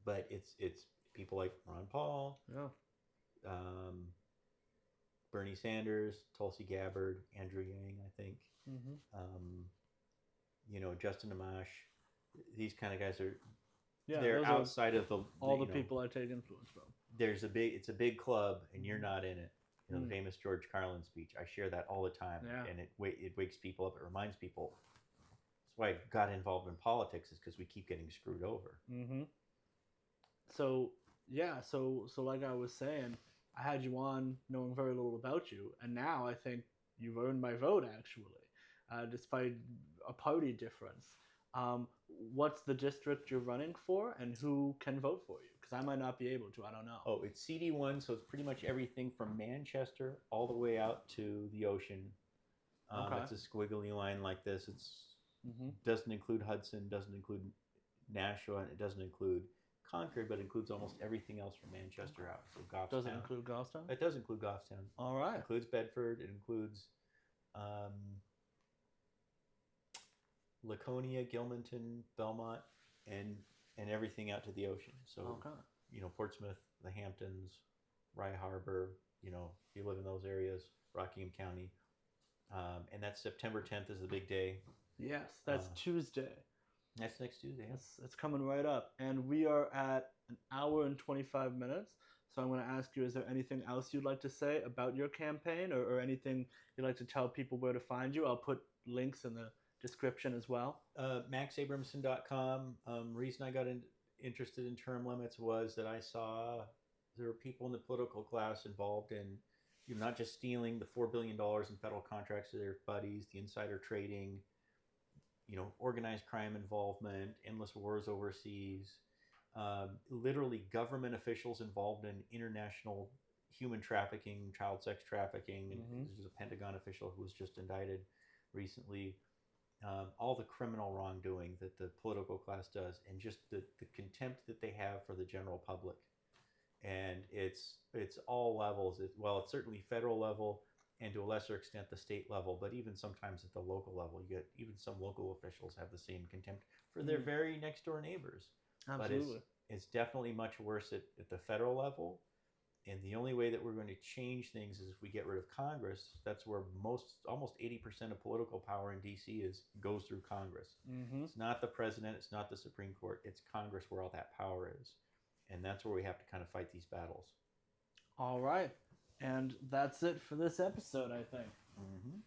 but it's people like Ron Paul, Bernie Sanders, Tulsi Gabbard, Andrew Yang, I think, Justin Amash. These kind of guys are they're outside of the people I take influence from. It's a big club, and you're not in it. The famous George Carlin speech. I share that all the time, and it wakes people up. It reminds people. That's why I got involved in politics, is because we keep getting screwed over. Mm-hmm. So like I was saying, I had you on knowing very little about you, and now I think you've earned my vote, actually, despite a party difference. What's the district you're running for, and who can vote for you? Because I might not be able to. I don't know. Oh, it's CD1, so it's pretty much everything from Manchester all the way out to the ocean. It's a squiggly line like this. It's doesn't include Hudson, doesn't include Nashua, and it doesn't include Concord, but includes almost everything else from Manchester out. So Goffstown. Does it include Goffstown? It does include Goffstown. All right. It includes Bedford. It includes Laconia, Gilmanton, Belmont, and everything out to the ocean. So Portsmouth, the Hamptons, Rye Harbor, if you live in those areas, Rockingham County. And that's September 10th is the big day. Yes, that's Tuesday. That's next Tuesday. Yeah. It's coming right up. And we are at an hour and 25 minutes. So I'm going to ask you, is there anything else you'd like to say about your campaign or anything you'd like to tell people where to find you? I'll put links in the description as well. MaxAbramson.com. Reason I got interested in term limits was that I saw there were people in the political class involved in not just stealing the $4 billion in federal contracts to their buddies, the insider trading, organized crime involvement, endless wars overseas, literally government officials involved in international human trafficking, child sex trafficking. Mm-hmm. There's a Pentagon official who was just indicted recently. All the criminal wrongdoing that the political class does, and just the contempt that they have for the general public. And it's all levels. It's certainly federal level, and to a lesser extent the state level, but even sometimes at the local level, you get even some local officials have the same contempt for their very next door neighbors. Absolutely. But it's definitely much worse at the federal level. And the only way that we're going to change things is if we get rid of Congress. That's where almost 80% of political power in D.C. goes through Congress. Mm-hmm. It's not the president. It's not the Supreme Court. It's Congress where all that power is. And that's where we have to kind of fight these battles. All right. And that's it for this episode, I think. Mm-hmm.